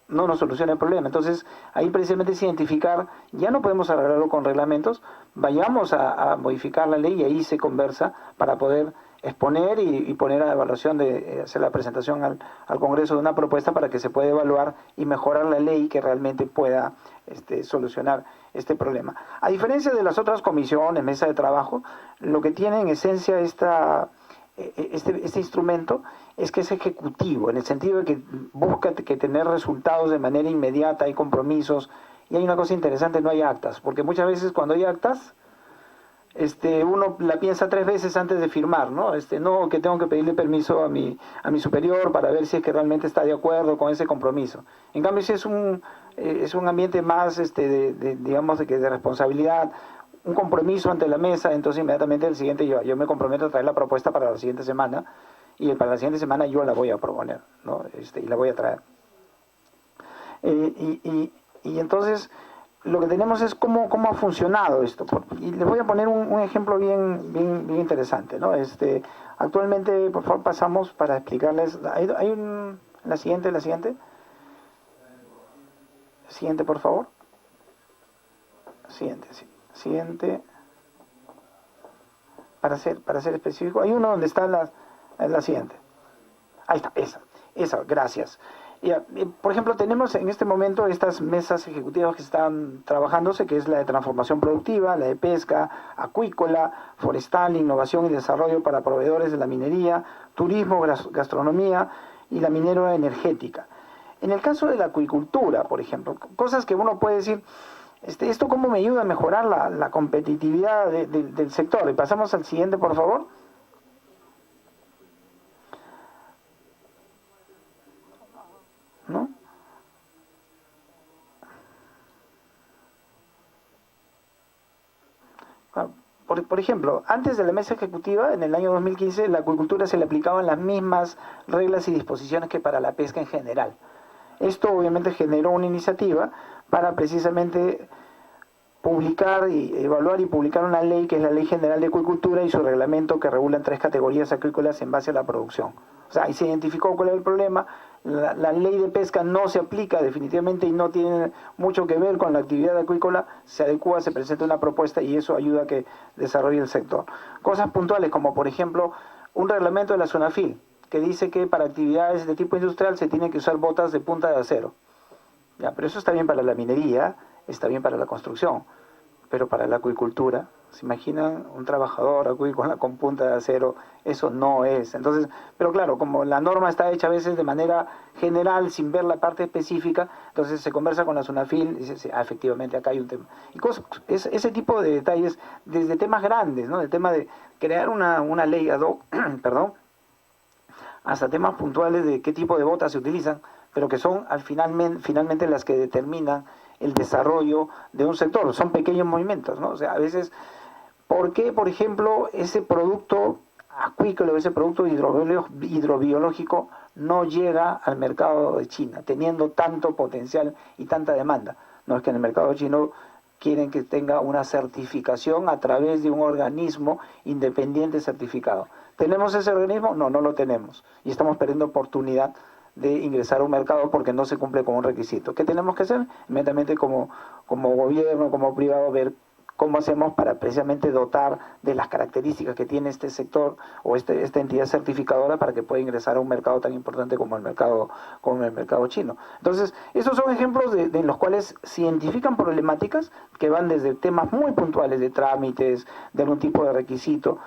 No nos soluciona el problema. Entonces, ahí precisamente es identificar, ya no podemos arreglarlo con reglamentos, vayamos a modificar la ley y ahí se conversa para poder exponer y poner a evaluación hacer la presentación al Congreso de una propuesta para que se pueda evaluar y mejorar la ley que realmente pueda solucionar este problema. A diferencia de las otras comisiones, mesa de trabajo, lo que tiene en esencia este instrumento es que es ejecutivo, en el sentido de que busca que tener resultados de manera inmediata, hay compromisos, y hay una cosa interesante, no hay actas, porque muchas veces cuando hay actas, uno la piensa 3 veces antes de firmar, ¿no? No, que tengo que pedirle permiso a mi superior para ver si es que realmente está de acuerdo con ese compromiso. En cambio, si es un ambiente más, digamos, de responsabilidad, un compromiso ante la mesa, entonces inmediatamente el siguiente yo me comprometo a traer la propuesta para la siguiente semana, y para la siguiente semana yo la voy a proponer, ¿no? Y la voy a traer. Y entonces lo que tenemos es cómo ha funcionado esto. Y les voy a poner un ejemplo bien interesante, ¿no? Actualmente, por favor, pasamos para explicarles. La siguiente. Siguiente, por favor. Siguiente, sí. Siguiente. Para ser específico, hay uno donde está la siguiente. Ahí está, esa, gracias. Por ejemplo, tenemos en este momento estas mesas ejecutivas que están trabajándose, que es la de transformación productiva, la de pesca, acuícola, forestal, innovación y desarrollo para proveedores de la minería, turismo, gastronomía y la minera energética. En el caso de la acuicultura, por ejemplo, cosas que uno puede decir, ¿esto cómo me ayuda a mejorar la competitividad del sector? Y pasamos al siguiente, por favor. ¿No? Por ejemplo, antes de la mesa ejecutiva, en el año 2015, la acuicultura se le aplicaban las mismas reglas y disposiciones que para la pesca en general. Esto obviamente generó una iniciativa para precisamente publicar y evaluar y publicar una ley que es la Ley General de Acuicultura y su reglamento que regula 3 categorías agrícolas en base a la producción. O sea, ahí se identificó cuál es el problema. La ley de pesca no se aplica definitivamente y no tiene mucho que ver con la actividad acuícola, se adecua, se presenta una propuesta y eso ayuda a que desarrolle el sector. Cosas puntuales como por ejemplo un reglamento de la SUNAFIL que dice que para actividades de tipo industrial se tienen que usar botas de punta de acero. Ya, pero eso está bien para la minería, está bien para la construcción, pero para la acuicultura, ¿se imaginan un trabajador acuícola con punta de acero? Eso no es. Entonces, pero claro, como la norma está hecha a veces de manera general, sin ver la parte específica, entonces se conversa con la SUNAFIL y dice, efectivamente acá hay un tema. Y ese tipo de detalles, desde temas grandes, ¿no? El tema de crear una ley ad hoc, perdón, hasta temas puntuales de qué tipo de botas se utilizan, pero que son finalmente las que determinan el desarrollo de un sector. Son pequeños movimientos, ¿no? O sea, a veces, ¿por qué, por ejemplo, ese producto acuícola, ese producto hidrobiológico no llega al mercado de China, teniendo tanto potencial y tanta demanda? No, es que en el mercado chino quieren que tenga una certificación a través de un organismo independiente certificado. ¿Tenemos ese organismo? No, no lo tenemos. Y estamos perdiendo oportunidad de ingresar a un mercado porque no se cumple con un requisito. ¿Qué tenemos que hacer? Inmediatamente como gobierno, como privado, ver cómo hacemos para precisamente dotar de las características que tiene este sector o esta entidad certificadora para que pueda ingresar a un mercado tan importante como el mercado chino. Entonces, esos son ejemplos de los cuales se identifican problemáticas que van desde temas muy puntuales de trámites, de algún tipo de requisito,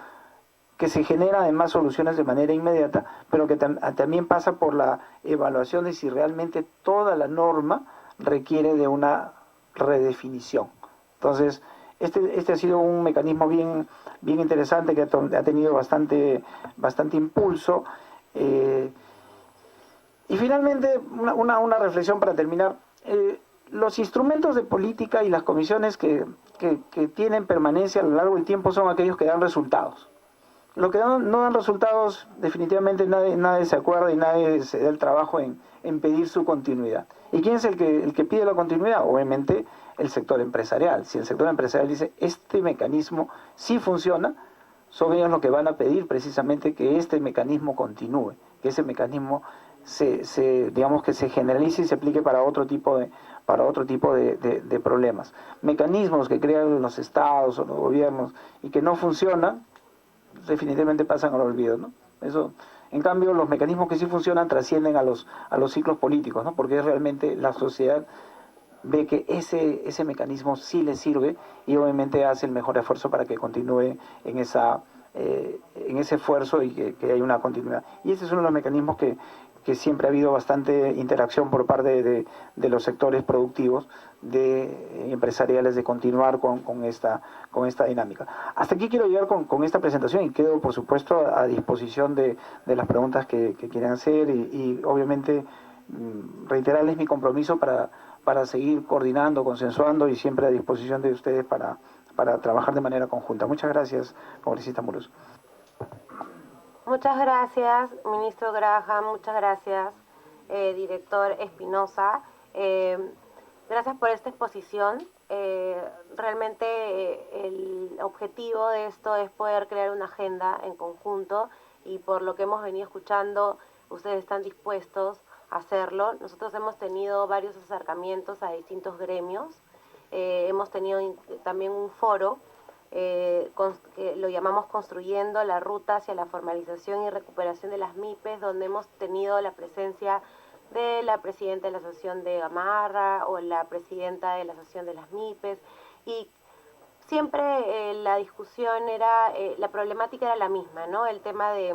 que se genera además soluciones de manera inmediata, pero que también pasa por la evaluación de si realmente toda la norma requiere de una redefinición. Entonces, este ha sido un mecanismo bien interesante que ha tenido bastante impulso. Y finalmente, una reflexión para terminar. Los instrumentos de política y las comisiones que tienen permanencia a lo largo del tiempo son aquellos que dan resultados. Lo que no dan resultados, definitivamente nadie se acuerda y nadie se da el trabajo en pedir su continuidad. ¿Y quién es el que pide la continuidad? Obviamente el sector empresarial. Si el sector empresarial dice, este mecanismo sí funciona, son ellos los que van a pedir precisamente que este mecanismo continúe, que ese mecanismo digamos que se generalice y se aplique para otro tipo de problemas. Mecanismos que crean los estados o los gobiernos y que no funcionan, definitivamente pasan al olvido, ¿no? Eso, en cambio, los mecanismos que sí funcionan trascienden a los ciclos políticos, ¿no? Porque realmente la sociedad ve que ese mecanismo sí le sirve y obviamente hace el mejor esfuerzo para que continúe en ese esfuerzo y que haya una continuidad. Y ese es uno de los mecanismos que siempre ha habido bastante interacción por parte de los sectores productivos, empresariales, de continuar con esta dinámica. Hasta aquí quiero llegar con esta presentación y quedo, por supuesto, a disposición de las preguntas que quieran hacer y obviamente reiterarles mi compromiso para seguir coordinando, consensuando y siempre a disposición de ustedes para trabajar de manera conjunta. Muchas gracias, congresista Muros. Muchas gracias, ministro Graham, muchas gracias, director Espinosa. Gracias por esta exposición. Realmente el objetivo de esto es poder crear una agenda en conjunto y por lo que hemos venido escuchando, ustedes están dispuestos a hacerlo. Nosotros hemos tenido varios acercamientos a distintos gremios. Hemos tenido también un foro que lo llamamos Construyendo la Ruta hacia la Formalización y Recuperación de las MIPES, donde hemos tenido la presencia de la presidenta de la Asociación de Gamarra o la presidenta de la Asociación de las MIPES, y siempre la discusión era, la problemática era la misma, ¿no? El tema de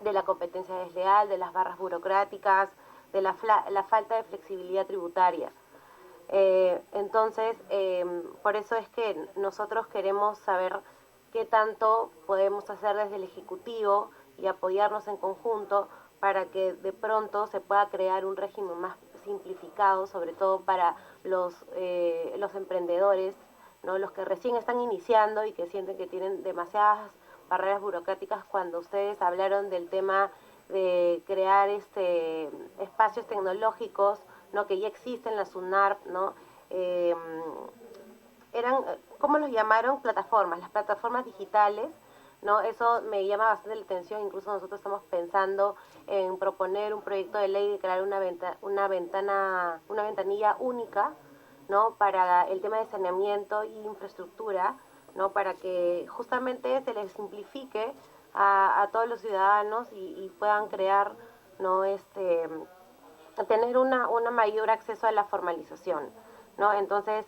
la competencia desleal, de las barras burocráticas, de la falta de flexibilidad tributaria. Entonces, por eso es que nosotros queremos saber qué tanto podemos hacer desde el Ejecutivo y apoyarnos en conjunto para que de pronto se pueda crear un régimen más simplificado, sobre todo para los emprendedores, ¿no? Los que recién están iniciando y que sienten que tienen demasiadas barreras burocráticas. Cuando ustedes hablaron del tema de crear espacios tecnológicos, ¿no? Que ya existen, la SUNARP, ¿no? Eran, ¿cómo los llamaron? Plataformas, las plataformas digitales, ¿no? Eso me llama bastante la atención. Incluso nosotros estamos pensando en proponer un proyecto de ley de crear una ventanilla única, ¿no? Para el tema de saneamiento y infraestructura, ¿no? Para que justamente se les simplifique a todos los ciudadanos y puedan crear, ¿no? Tener una mayor acceso a la formalización, ¿no? Entonces,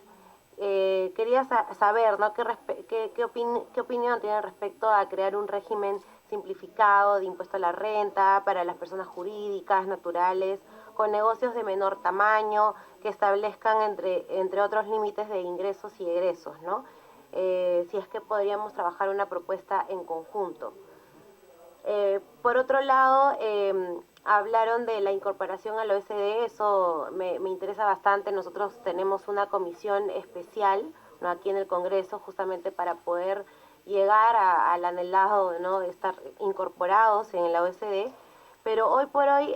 quería saber, ¿no? ¿Qué opinión tienen respecto a crear un régimen simplificado de impuesto a la renta para las personas jurídicas, naturales, con negocios de menor tamaño, que establezcan entre otros límites de ingresos y egresos, ¿no? Si es que podríamos trabajar una propuesta en conjunto. Por otro lado, hablaron de la incorporación al OECD, eso me interesa bastante. Nosotros tenemos una comisión especial, ¿no? Aquí en el Congreso, justamente para poder llegar al anhelado, ¿no? De estar incorporados en la OECD, pero hoy por hoy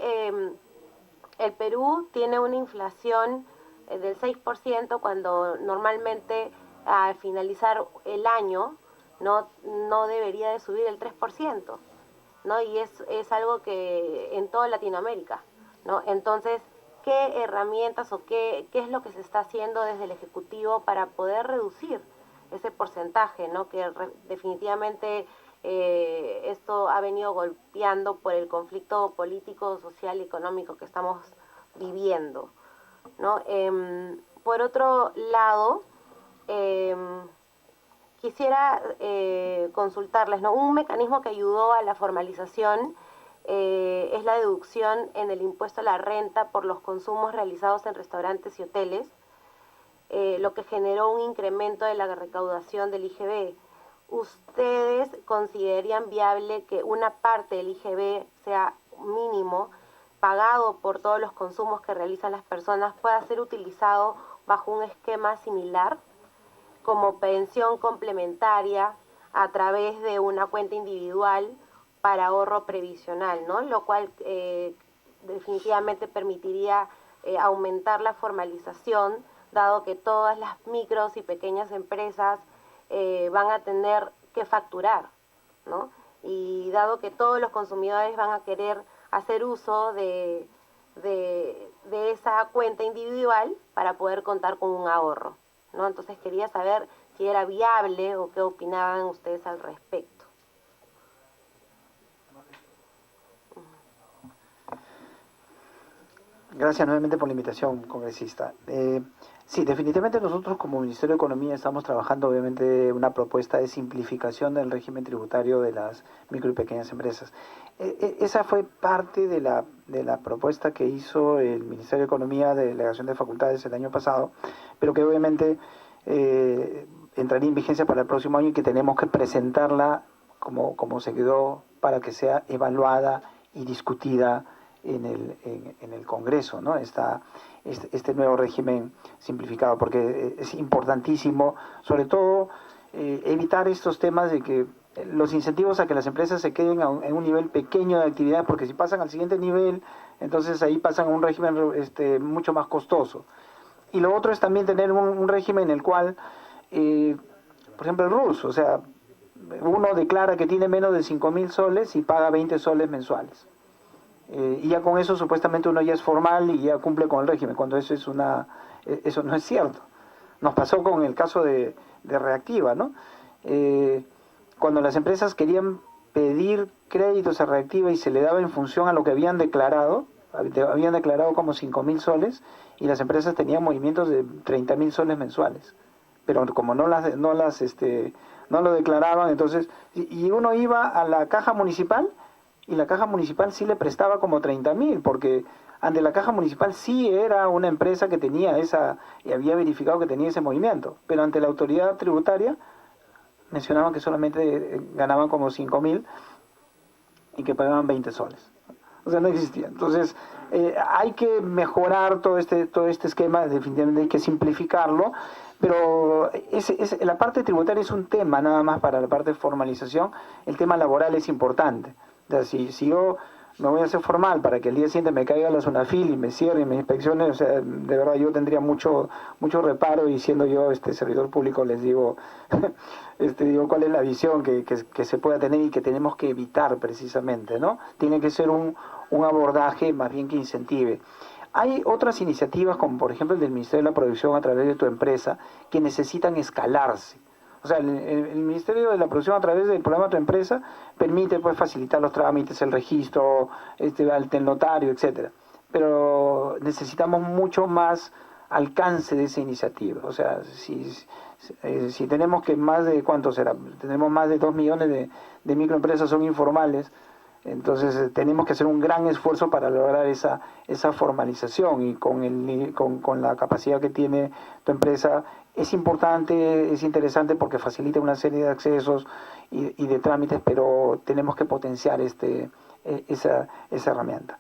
el Perú tiene una inflación del 6% cuando normalmente al finalizar el año no debería de subir el 3%. ¿No? Y es algo que en toda Latinoamérica, ¿no? Entonces, ¿qué herramientas o qué es lo que se está haciendo desde el Ejecutivo para poder reducir ese porcentaje, ¿no? Que definitivamente esto ha venido golpeando por el conflicto político, social y económico que estamos viviendo, ¿no? Por otro lado, quisiera consultarles, ¿no? Un mecanismo que ayudó a la formalización es la deducción en el impuesto a la renta por los consumos realizados en restaurantes y hoteles, lo que generó un incremento de la recaudación del IGB. ¿Ustedes considerarían viable que una parte del IGB, sea mínimo, pagado por todos los consumos que realizan las personas, pueda ser utilizado bajo un esquema similar, como pensión complementaria a través de una cuenta individual para ahorro previsional, ¿no? Lo cual definitivamente permitiría aumentar la formalización, dado que todas las micros y pequeñas empresas van a tener que facturar, ¿no? Y dado que todos los consumidores van a querer hacer uso de esa cuenta individual para poder contar con un ahorro, ¿no? Entonces quería saber si era viable o qué opinaban ustedes al respecto. Gracias nuevamente por la invitación, congresista. Sí, definitivamente nosotros como Ministerio de Economía estamos trabajando obviamente una propuesta de simplificación del régimen tributario de las micro y pequeñas empresas. Esa fue parte de la propuesta que hizo el Ministerio de Economía de Delegación de Facultades el año pasado, pero que obviamente entraría en vigencia para el próximo año y que tenemos que presentarla como se quedó para que sea evaluada y discutida en el Congreso, ¿no? Este nuevo régimen simplificado, porque es importantísimo, sobre todo, evitar estos temas de que los incentivos a que las empresas se queden en un nivel pequeño de actividad, porque si pasan al siguiente nivel, entonces ahí pasan a un régimen mucho más costoso. Y lo otro es también tener un régimen en el cual, por ejemplo, el RUS, o sea, uno declara que tiene menos de 5.000 soles y paga 20 soles mensuales. Y ya con eso supuestamente uno ya es formal y ya cumple con el régimen, cuando eso eso no es cierto. Nos pasó con el caso de Reactiva, ¿no? Cuando las empresas querían pedir créditos a Reactiva y se le daba en función a lo que habían declarado como 5.000 soles, y las empresas tenían movimientos de 30.000 soles mensuales, pero como no lo declaraban, entonces, y uno iba a la caja municipal, y la caja municipal sí le prestaba como 30.000, porque ante la Caja Municipal sí era una empresa que tenía y había verificado que tenía ese movimiento, pero ante la autoridad tributaria mencionaban que solamente ganaban como 5.000 y que pagaban 20 soles. O sea, no existía. Entonces, hay que mejorar todo este esquema, definitivamente hay que simplificarlo, pero la parte tributaria es un tema nada más para la parte de formalización. El tema laboral es importante. O sea, si yo me voy a hacer formal para que el día siguiente me caiga la SUNAFIL y me cierren mis inspecciones, o sea, de verdad yo tendría mucho reparo, y siendo yo servidor público les digo, digo cuál es la visión que se pueda tener y que tenemos que evitar precisamente, ¿no? Tiene que ser un abordaje más bien que incentive. Hay otras iniciativas, como por ejemplo el del Ministerio de la Producción a través de tu empresa, que necesitan escalarse. O sea, el Ministerio de la Producción a través del programa Tu Empresa permite pues facilitar los trámites, el registro, el notario, etcétera. Pero necesitamos mucho más alcance de esa iniciativa. O sea, si tenemos que más de, ¿cuánto será? Tenemos más de 2 millones de microempresas son informales. Entonces tenemos que hacer un gran esfuerzo para lograr esa formalización, y con la capacidad que tiene tu empresa es importante, es interesante porque facilita una serie de accesos y de trámites, pero tenemos que potenciar esa herramienta.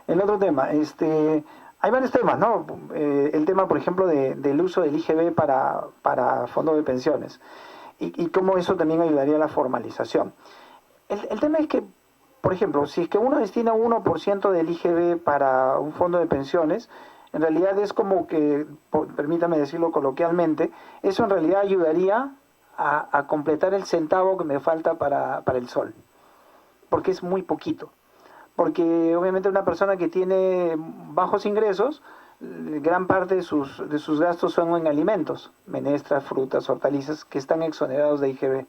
El otro tema, hay varios temas, ¿no? El tema, por ejemplo, del uso del IGB para fondos de pensiones y cómo eso también ayudaría a la formalización. El tema es que, por ejemplo, si es que uno destina 1% del IGB para un fondo de pensiones, en realidad es como que, permítame decirlo coloquialmente, eso en realidad ayudaría a completar el centavo que me falta para el sol, porque es muy poquito. Porque obviamente una persona que tiene bajos ingresos, gran parte de sus gastos son en alimentos, menestras, frutas, hortalizas, que están exonerados de IGB.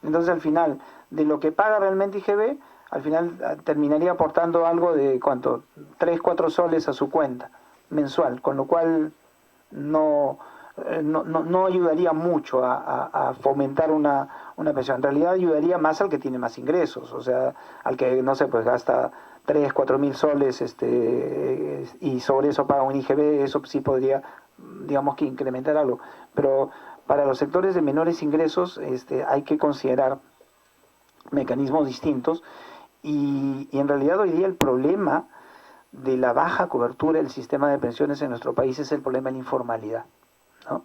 Entonces al final, de lo que paga realmente IGB, al final terminaría aportando algo de, ¿cuánto? 3, 4 soles a su cuenta mensual, con lo cual no ayudaría mucho a fomentar una pensión. En realidad ayudaría más al que tiene más ingresos, o sea, al que, no sé, pues gasta 3, 4 mil soles y sobre eso paga un IGB, eso sí podría, digamos, que incrementar algo. Pero para los sectores de menores ingresos hay que considerar mecanismos distintos, y en realidad hoy día el problema de la baja cobertura del sistema de pensiones en nuestro país es el problema de la informalidad, ¿no?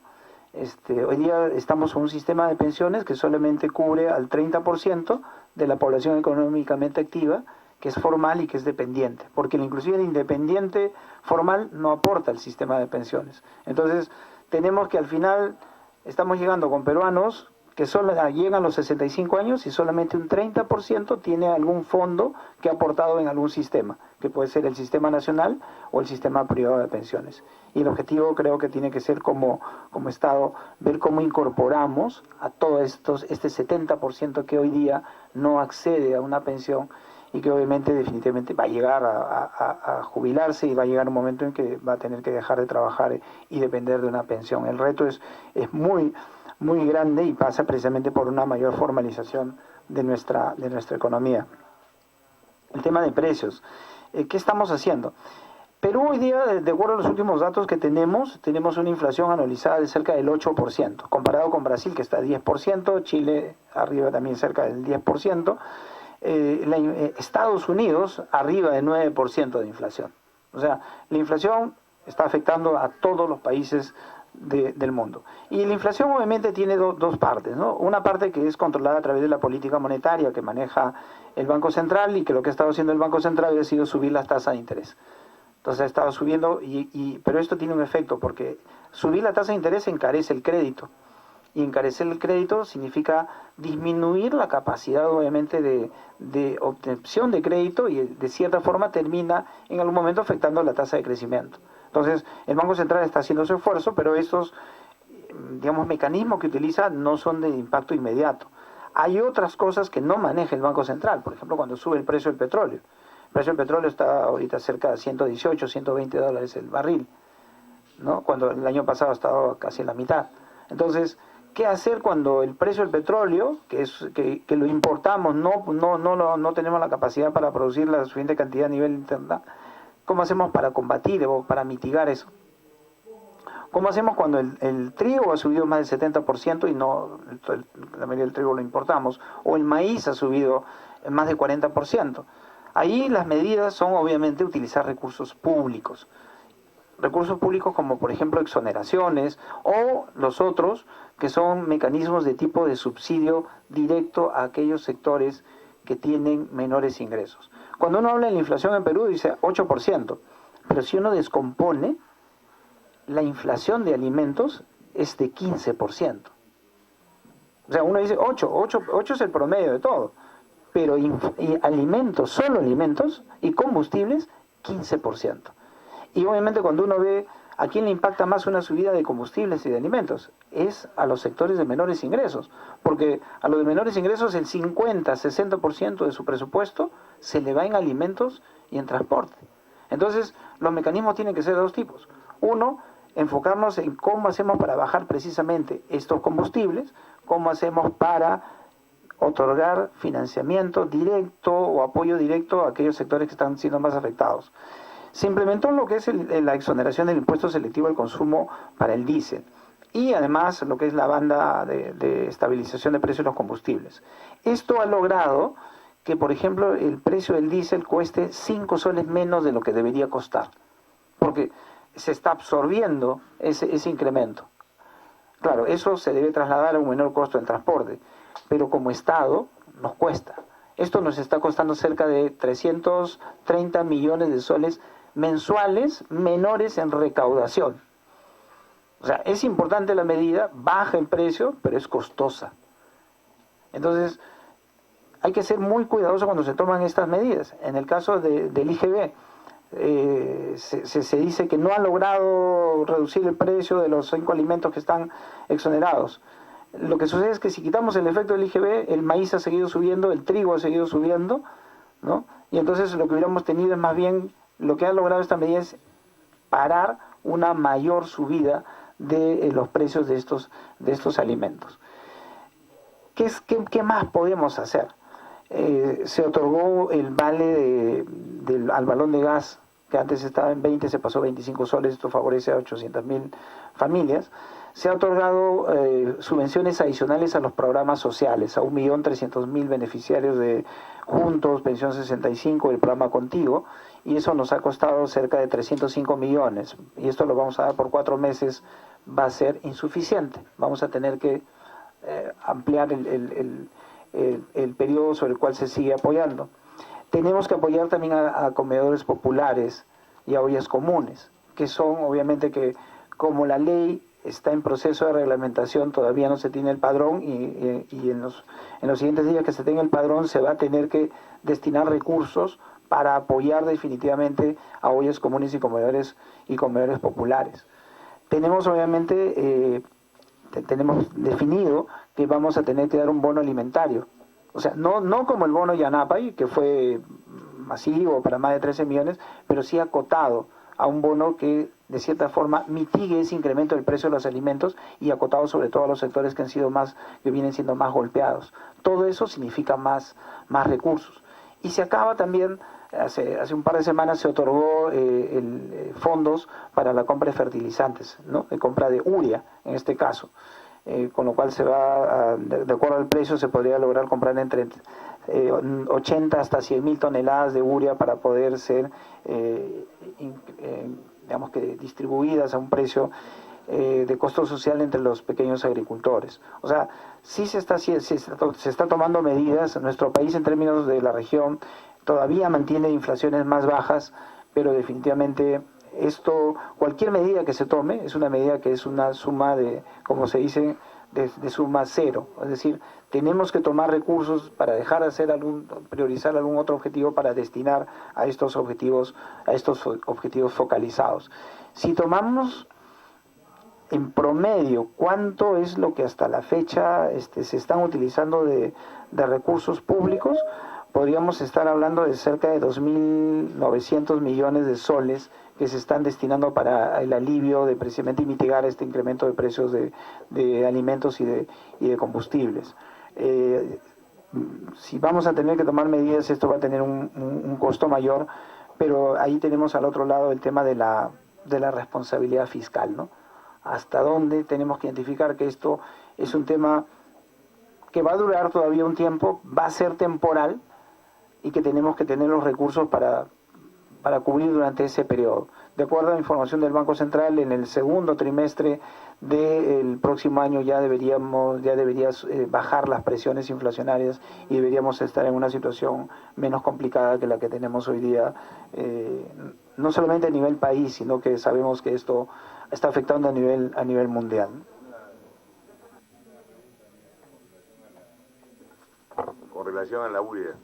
Hoy día estamos con un sistema de pensiones que solamente cubre al 30% de la población económicamente activa, que es formal y que es dependiente, porque inclusive el independiente formal no aporta al sistema de pensiones. Entonces tenemos que al final estamos llegando con peruanos que solo llegan a los 65 años y solamente un 30% tiene algún fondo que ha aportado en algún sistema, que puede ser el sistema nacional o el sistema privado de pensiones. Y el objetivo creo que tiene que ser como Estado, ver cómo incorporamos a todo este 70% que hoy día no accede a una pensión, y que obviamente definitivamente va a llegar a jubilarse, y va a llegar un momento en que va a tener que dejar de trabajar y depender de una pensión. El reto es muy grande y pasa precisamente por una mayor formalización de nuestra economía. El tema de precios. ¿Qué estamos haciendo? Perú hoy día, de acuerdo a los últimos datos que tenemos una inflación anualizada de cerca del 8%, comparado con Brasil, que está a 10%, Chile arriba también cerca del 10%, Estados Unidos arriba del 9% de inflación. O sea, la inflación está afectando a todos los países del mundo. Y la inflación obviamente tiene dos partes, ¿no? Una parte que es controlada a través de la política monetaria que maneja el Banco Central, y que lo que ha estado haciendo el Banco Central ha sido subir las tasas de interés. Entonces ha estado subiendo, pero esto tiene un efecto, porque subir la tasa de interés encarece el crédito. Y encarecer el crédito significa disminuir la capacidad, obviamente, de obtención de crédito, y de cierta forma termina en algún momento afectando la tasa de crecimiento. Entonces, el Banco Central está haciendo su esfuerzo, pero estos, digamos, mecanismos que utiliza no son de impacto inmediato. Hay otras cosas que no maneja el Banco Central, por ejemplo, cuando sube el precio del petróleo. El precio del petróleo está ahorita cerca de 118, 120 dólares el barril, ¿no? Cuando el año pasado estaba casi en la mitad. Entonces, ¿Qué hacer cuando el precio del petróleo, que lo importamos, no tenemos la capacidad para producir la suficiente cantidad a nivel interno? ¿Cómo hacemos para combatir o para mitigar eso? ¿Cómo hacemos cuando el trigo ha subido más del 70% y la mayoría del trigo lo importamos? O el maíz ha subido más del 40%. Ahí las medidas son obviamente utilizar recursos públicos. Recursos públicos como por ejemplo exoneraciones o los otros que son mecanismos de tipo de subsidio directo a aquellos sectores que tienen menores ingresos. Cuando uno habla de la inflación en Perú dice 8%, pero si uno descompone, la inflación de alimentos es de 15%. O sea, uno dice 8 es el promedio de todo, pero alimentos, solo alimentos y combustibles, 15%. Y obviamente cuando uno ve a quién le impacta más una subida de combustibles y de alimentos, es a los sectores de menores ingresos, porque a los de menores ingresos el 50-60% de su presupuesto se le va en alimentos y en transporte. Entonces, los mecanismos tienen que ser de dos tipos. Uno, enfocarnos en cómo hacemos para bajar precisamente estos combustibles, cómo hacemos para otorgar financiamiento directo o apoyo directo a aquellos sectores que están siendo más afectados. Se implementó lo que es la exoneración del impuesto selectivo al consumo para el diésel y además lo que es la banda de estabilización de precios de los combustibles. Esto ha logrado que, por ejemplo, el precio del diésel cueste 5 soles menos de lo que debería costar, porque se está absorbiendo ese incremento. Claro, eso se debe trasladar a un menor costo del transporte, pero como Estado nos cuesta. Esto nos está costando cerca de 330 millones de soles mensuales menores en recaudación. O sea, es importante la medida, baja el precio, pero es costosa. Entonces, hay que ser muy cuidadoso cuando se toman estas medidas. En el caso del IGB, se dice que no ha logrado reducir el precio de los 5 alimentos que están exonerados. Lo que sucede es que si quitamos el efecto del IGB, el maíz ha seguido subiendo, el trigo ha seguido subiendo, ¿no? Y entonces lo que hubiéramos tenido es más bien, lo que ha logrado esta medida es parar una mayor subida de los precios de estos alimentos. ¿Qué más podemos hacer? Se otorgó el vale al balón de gas, que antes estaba en 20, se pasó a 25 soles, esto favorece a 800.000 familias. Se ha otorgado subvenciones adicionales a los programas sociales, a 1.300.000 beneficiarios de Juntos, Pensión 65, el programa Contigo, y eso nos ha costado cerca de 305 millones, y esto lo vamos a dar por 4 meses, va a ser insuficiente, vamos a tener que ampliar el periodo sobre el cual se sigue apoyando. Tenemos que apoyar también a comedores populares y a ollas comunes, que son obviamente que como la ley está en proceso de reglamentación, todavía no se tiene el padrón y en los siguientes días que se tenga el padrón se va a tener que destinar recursos para apoyar definitivamente a ollas comunes y comedores populares. Tenemos obviamente, tenemos definido que vamos a tener que dar un bono alimentario. O sea, no como el bono Yanapay, que fue masivo para más de 13 millones, pero sí acotado a un bono que de cierta forma mitigue ese incremento del precio de los alimentos y acotado sobre todo a los sectores que vienen siendo más golpeados. Todo eso significa más recursos. Y se acaba también, hace un par de semanas se otorgó fondos para la compra de fertilizantes, ¿no? De compra de urea en este caso. Con lo cual de acuerdo al precio se podría lograr comprar entre 80 hasta 100.000 toneladas de urea para poder ser digamos que distribuidas a un precio de costo social entre los pequeños agricultores. O sea, sí se está tomando medidas. Nuestro país en términos de la región todavía mantiene inflaciones más bajas, pero definitivamente cualquier medida que se tome es una medida que es una suma de, como se dice, de suma cero. Es decir, tenemos que tomar recursos para dejar de priorizar algún otro objetivo para destinar a estos objetivos focalizados. Si tomamos en promedio cuánto es lo que hasta la fecha se están utilizando de recursos públicos, podríamos estar hablando de cerca de 2.900 millones de soles que se están destinando para el alivio de precisamente y mitigar este incremento de precios de alimentos y de combustibles. Si vamos a tener que tomar medidas, esto va a tener un costo mayor, pero ahí tenemos al otro lado el tema de la responsabilidad fiscal, ¿no? Hasta dónde tenemos que identificar que esto es un tema que va a durar todavía un tiempo, va a ser temporal y que tenemos que tener los recursos para cubrir durante ese periodo. De acuerdo a la información del Banco Central, en el segundo trimestre del próximo año ya debería bajar las presiones inflacionarias y deberíamos estar en una situación menos complicada que la que tenemos hoy día, no solamente a nivel país, sino que sabemos que esto está afectando a nivel mundial. Con relación a la urea,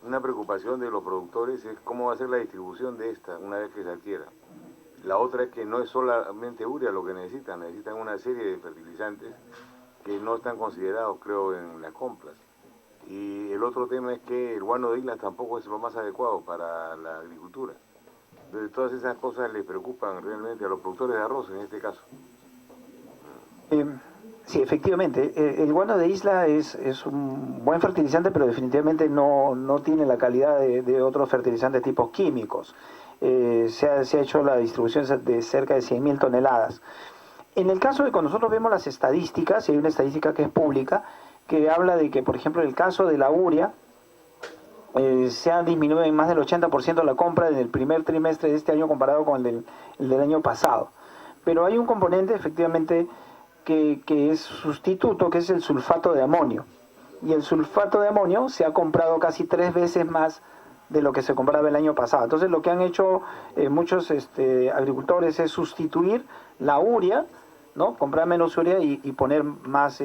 una preocupación de los productores es cómo va a ser la distribución de esta una vez que se adquiera. La otra es que no es solamente urea lo que necesitan una serie de fertilizantes que no están considerados, creo, en las compras. Y el otro tema es que el guano de islas tampoco es lo más adecuado para la agricultura. Entonces, todas esas cosas les preocupan realmente a los productores de arroz en este caso. Sí, efectivamente. El guano de isla es un buen fertilizante, pero definitivamente no tiene la calidad de otros fertilizantes tipos químicos. Se ha hecho la distribución de cerca de 100.000 toneladas. En el caso de cuando nosotros vemos las estadísticas, y hay una estadística que es pública, que habla de que, por ejemplo, en el caso de la urea, se ha disminuido en más del 80% la compra en el primer trimestre de este año comparado con el del año pasado. Pero hay un componente, efectivamente, que es sustituto, que es el sulfato de amonio. Y el sulfato de amonio se ha comprado casi 3 veces más de lo que se compraba el año pasado. Entonces lo que han hecho muchos agricultores es sustituir la urea, ¿no? Comprar menos urea y poner más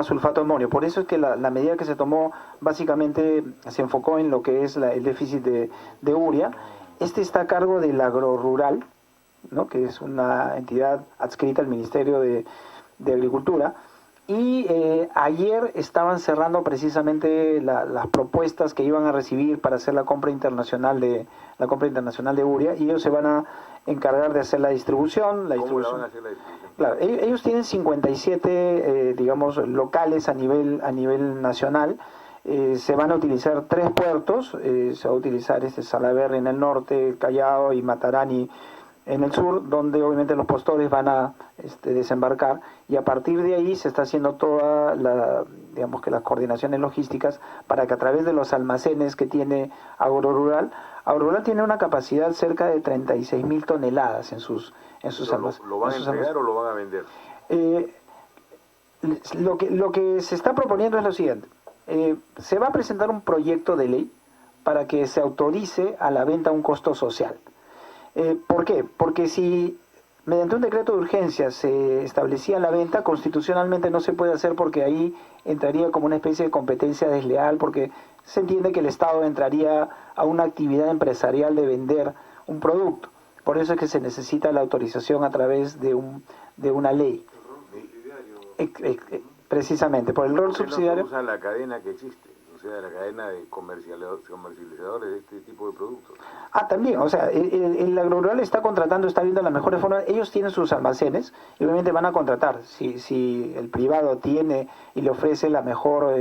sulfato de amonio. Por eso es que la medida que se tomó básicamente se enfocó en lo que es el déficit de urea. Está a cargo del Agrorural, ¿no? Que es una entidad adscrita al Ministerio de Agricultura. Y ayer estaban cerrando precisamente las propuestas que iban a recibir para hacer la compra internacional de urea, y ellos se van a encargar de hacer la distribución. ¿Cómo la van a hacer la distribución? Claro, ellos tienen 57 digamos locales a nivel nacional. Se van a utilizar 3 puertos. Se va a utilizar Salaverry en el norte, Callao y Matarani en el sur, donde obviamente los postores van a desembarcar, y a partir de ahí se está haciendo toda las coordinaciones logísticas para que a través de los almacenes que tiene Agrorural tiene una capacidad cerca de 36.000 toneladas en sus almacenes. ¿Lo van a entregar o lo van a vender? Lo que se está proponiendo es lo siguiente: se va a presentar un proyecto de ley para que se autorice a la venta a un costo social. ¿Por qué? Porque si mediante un decreto de urgencia se establecía la venta, constitucionalmente no se puede hacer, porque ahí entraría como una especie de competencia desleal, porque se entiende que el Estado entraría a una actividad empresarial de vender un producto. Por eso es que se necesita la autorización a través de una ley. Precisamente, por el rol subsidiario. No se usa la cadena que existe, o sea, la cadena de comercializadores de este tipo de productos. También, o sea, el Agrorural está contratando, está viendo las mejores formas. Ellos tienen sus almacenes y obviamente van a contratar. Si el privado tiene y le ofrece la mejor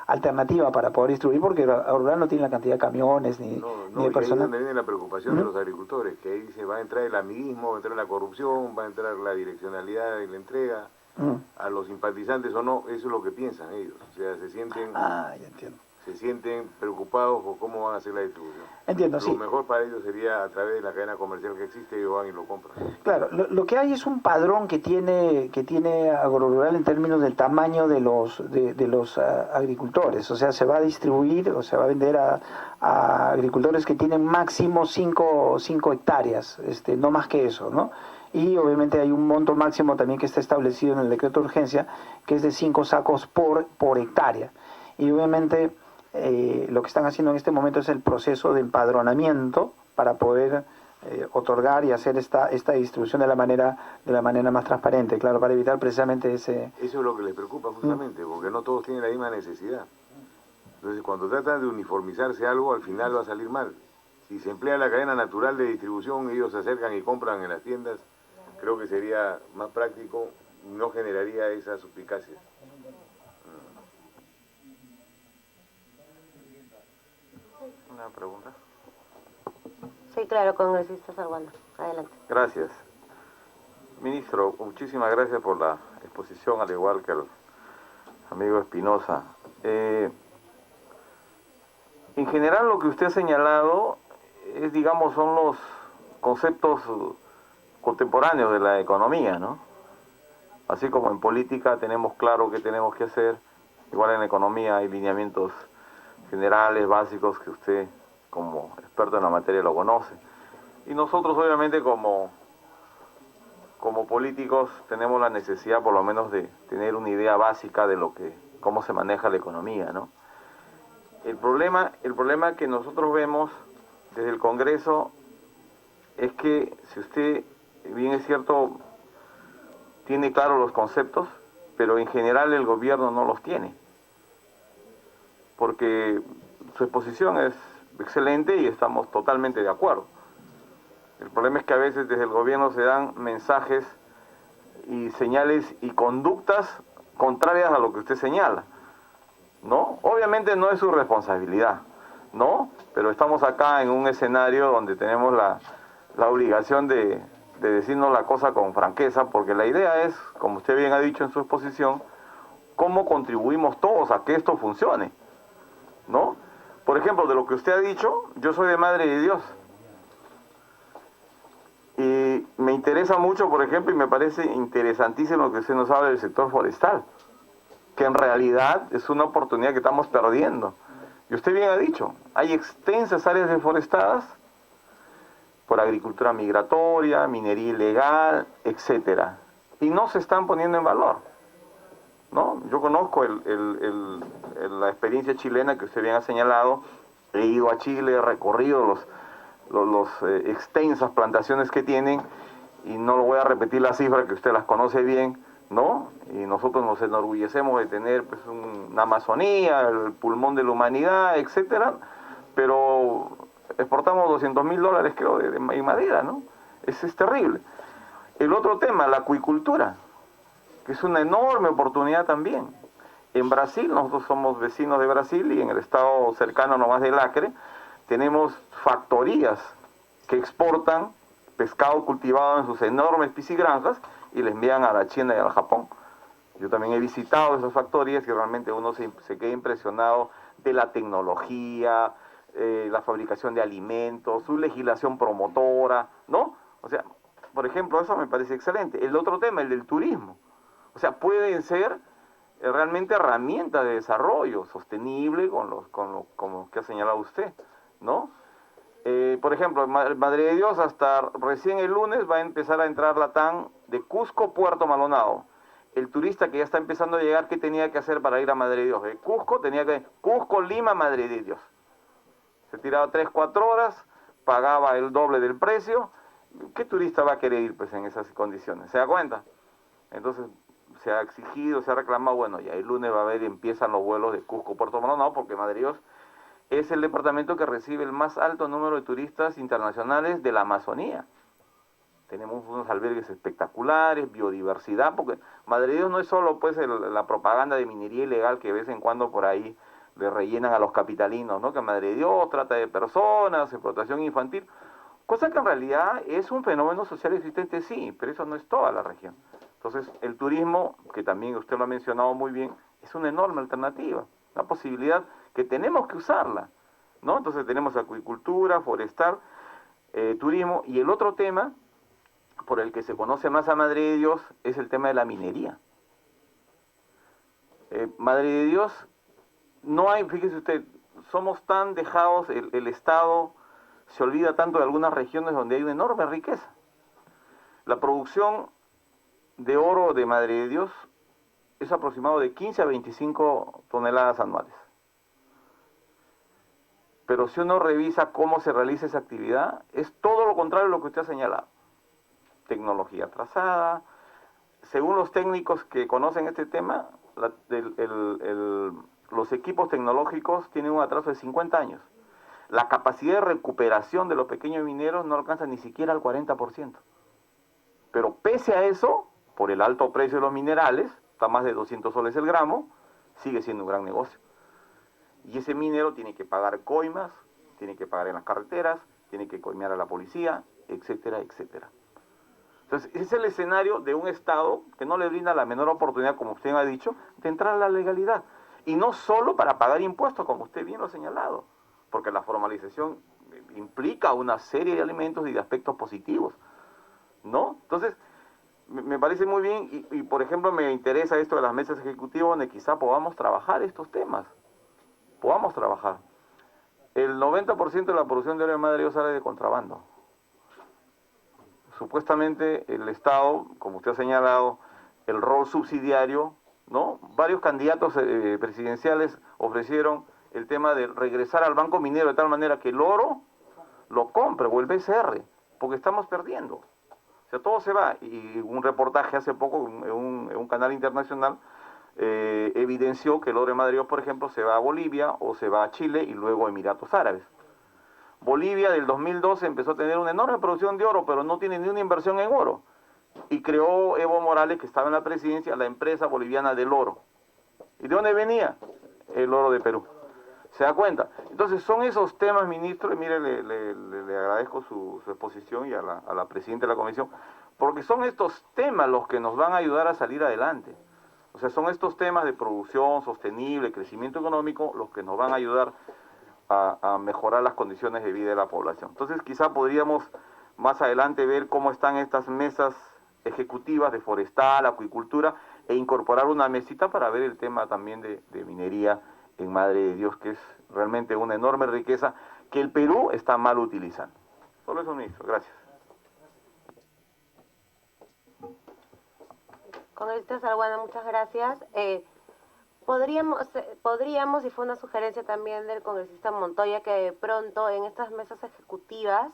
alternativa para poder distribuir, porque el Agrorural no tiene la cantidad de camiones ni de personas. Ahí es donde viene la preocupación de los agricultores, que ahí se va a entrar el amiguismo, va a entrar la corrupción, va a entrar la direccionalidad de la entrega. A los simpatizantes o no, eso es lo que piensan ellos. O sea, se sienten preocupados por cómo van a hacer la distribución. Entiendo, Lo mejor para ellos sería a través de la cadena comercial que existe, ellos van y lo compran. Claro, lo que hay es un padrón que tiene Agrorural en términos del tamaño de los agricultores. O sea, se va a distribuir o se va a vender a agricultores que tienen máximo 5 hectáreas, no más que eso, ¿no? Y obviamente hay un monto máximo también que está establecido en el decreto de urgencia, que es de 5 sacos por hectárea. Y obviamente lo que están haciendo en este momento es el proceso de empadronamiento para poder otorgar y hacer esta distribución de la manera más transparente, claro, para evitar precisamente ese... Eso es lo que les preocupa justamente, porque no todos tienen la misma necesidad. Entonces, cuando tratan de uniformizarse algo, al final va a salir mal. Si se emplea la cadena natural de distribución, ellos se acercan y compran en las tiendas, creo que sería más práctico, no generaría esas suspicacias. Una pregunta. Sí, claro, congresista Salguano. Adelante. Gracias. Ministro, muchísimas gracias por la exposición, al igual que al amigo Espinosa. En general lo que usted ha señalado es, digamos, son los conceptos contemporáneos de la economía, ¿no? Así como en política tenemos claro qué tenemos que hacer, igual en la economía hay lineamientos generales, básicos, que usted como experto en la materia lo conoce. Y nosotros obviamente como políticos tenemos la necesidad por lo menos de tener una idea básica de cómo se maneja la economía, ¿no? El problema que nosotros vemos desde el Congreso es que si usted, bien es cierto, tiene claro los conceptos, pero en general el gobierno no los tiene. Porque su exposición es excelente y estamos totalmente de acuerdo. El problema es que a veces desde el gobierno se dan mensajes y señales y conductas contrarias a lo que usted señala, ¿no? Obviamente no es su responsabilidad, ¿no? Pero estamos acá en un escenario donde tenemos la obligación de decirnos la cosa con franqueza, porque la idea es, como usted bien ha dicho en su exposición, cómo contribuimos todos a que esto funcione, ¿no? Por ejemplo, de lo que usted ha dicho, yo soy de Madre de Dios. Y me interesa mucho, por ejemplo, y me parece interesantísimo lo que usted nos habla del sector forestal, que en realidad es una oportunidad que estamos perdiendo. Y usted bien ha dicho, hay extensas áreas deforestadas por agricultura migratoria, minería ilegal, etcétera, y no se están poniendo en valor, ¿no? Yo conozco la experiencia chilena que usted bien ha señalado. He ido a Chile, he recorrido los extensas plantaciones que tienen, y no lo voy a repetir las cifras que usted las conoce bien, ¿no? Y nosotros nos enorgullecemos de tener pues, una Amazonía, el pulmón de la humanidad, etcétera, pero exportamos $200.000, creo, en madera, ¿no? Es terrible. El otro tema, la acuicultura, que es una enorme oportunidad también. En Brasil, nosotros somos vecinos de Brasil, y en el estado cercano nomás del Acre, tenemos factorías que exportan pescado cultivado en sus enormes piscigranjas y les envían a la China y al Japón. Yo también he visitado esas factorías y realmente uno se queda impresionado de la tecnología, la fabricación de alimentos, su legislación promotora, ¿no? O sea, por ejemplo, eso me parece excelente. El otro tema, el del turismo. O sea, pueden ser realmente herramientas de desarrollo sostenible con lo que ha señalado usted, ¿no? Por ejemplo, Madre de Dios, hasta recién el lunes va a empezar a entrar la TAN de Cusco, Puerto Maldonado. El turista que ya está empezando a llegar, ¿qué tenía que hacer para ir a Madre de Dios? De Cusco tenía que Cusco, Lima, Madre de Dios. Se tiraba 3-4 horas, pagaba el doble del precio. ¿Qué turista va a querer ir pues en esas condiciones? ¿Se da cuenta? Entonces se ha exigido, se ha reclamado, bueno, ya el lunes va a haber, empiezan los vuelos de Cusco, Puerto Maldonado, porque Madre de Dios es el departamento que recibe el más alto número de turistas internacionales de la Amazonía. Tenemos unos albergues espectaculares, biodiversidad, porque Madre de Dios no es solo pues la propaganda de minería ilegal que de vez en cuando por ahí le rellenan a los capitalinos, ¿no? Que Madre de Dios trata de personas, explotación infantil, cosa que en realidad es un fenómeno social existente, sí, pero eso no es toda la región. Entonces, el turismo, que también usted lo ha mencionado muy bien, es una enorme alternativa, una posibilidad que tenemos que usarla, ¿no? Entonces tenemos acuicultura, forestal, turismo, y el otro tema por el que se conoce más a Madre de Dios es el tema de la minería. Madre de Dios, no hay, fíjese usted, somos tan dejados, el Estado se olvida tanto de algunas regiones donde hay una enorme riqueza. La producción de oro de Madre de Dios es aproximado de 15 a 25 toneladas anuales. Pero si uno revisa cómo se realiza esa actividad, es todo lo contrario de lo que usted ha señalado. Tecnología atrasada. Según los técnicos que conocen este tema, los equipos tecnológicos tienen un atraso de 50 años. La capacidad de recuperación de los pequeños mineros no alcanza ni siquiera al 40%. Pero pese a eso, por el alto precio de los minerales, está más de 200 soles el gramo, sigue siendo un gran negocio. Y ese minero tiene que pagar coimas, tiene que pagar en las carreteras, tiene que coimear a la policía, etcétera, etcétera. Entonces, ese es el escenario de un Estado que no le brinda la menor oportunidad, como usted ha dicho, de entrar a la legalidad. Y no solo para pagar impuestos, como usted bien lo ha señalado, porque la formalización implica una serie de elementos y de aspectos positivos, ¿no? Entonces, me parece muy bien y, por ejemplo, me interesa esto de las mesas ejecutivas donde quizá podamos trabajar estos temas. Podamos trabajar. El 90% de la producción de oro de Madre de Dios sale de contrabando. Supuestamente el Estado, como usted ha señalado, el rol subsidiario, ¿no? Varios candidatos presidenciales ofrecieron el tema de regresar al banco minero de tal manera que el oro lo compre o el BCR, porque estamos perdiendo. O sea, todo se va. Y un reportaje hace poco en un canal internacional evidenció que el oro de Madre de Dios, por ejemplo, se va a Bolivia o se va a Chile y luego a Emiratos Árabes. Bolivia del 2012 empezó a tener una enorme producción de oro, pero no tiene ni una inversión en oro. Y creó Evo Morales, que estaba en la presidencia, la empresa boliviana del oro. ¿Y de dónde venía? El oro de Perú. ¿Se da cuenta? Entonces son esos temas, ministro, y mire, le agradezco su exposición y a la presidenta de la comisión, porque son estos temas los que nos van a ayudar a salir adelante. O sea, son estos temas de producción sostenible, crecimiento económico, los que nos van a ayudar a mejorar las condiciones de vida de la población. Entonces quizá podríamos más adelante ver cómo están estas mesas ejecutivas de forestal, acuicultura, e incorporar una mesita para ver el tema también de minería en Madre de Dios, que es realmente una enorme riqueza que el Perú está mal utilizando. Solo eso, ministro. Gracias. Congresista Salguana, muchas gracias. Podríamos, y fue una sugerencia también del congresista Montoya, que de pronto en estas mesas ejecutivas,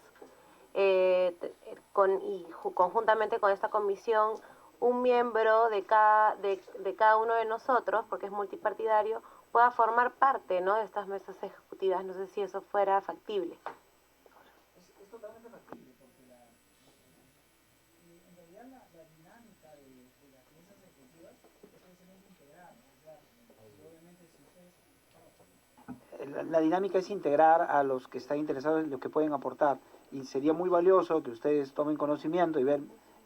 conjuntamente con esta comisión, un miembro de cada uno de nosotros, porque es multipartidario, pueda formar parte, ¿no?, de estas mesas ejecutivas. No sé si eso fuera factible. Es totalmente factible, porque en realidad la dinámica de las mesas ejecutivas es precisamente integrar. O sea, obviamente si ustedes... La dinámica es integrar a los que están interesados en lo que pueden aportar. Y sería muy valioso que ustedes tomen conocimiento y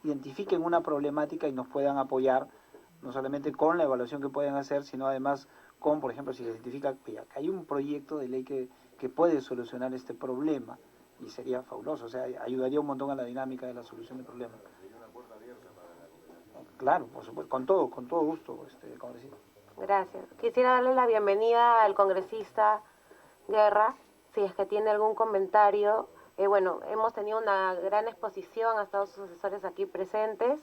identifiquen una problemática y nos puedan apoyar, no solamente con la evaluación que pueden hacer, sino además con, por ejemplo, si se identifica que hay un proyecto de ley que puede solucionar este problema, y sería fabuloso, o sea, ayudaría un montón a la dinámica de la solución del problema. Claro, por supuesto, con todo gusto, congresista. Gracias. Quisiera darle la bienvenida al congresista Guerra, si es que tiene algún comentario. Bueno, hemos tenido una gran exposición, han estado sus asesores aquí presentes,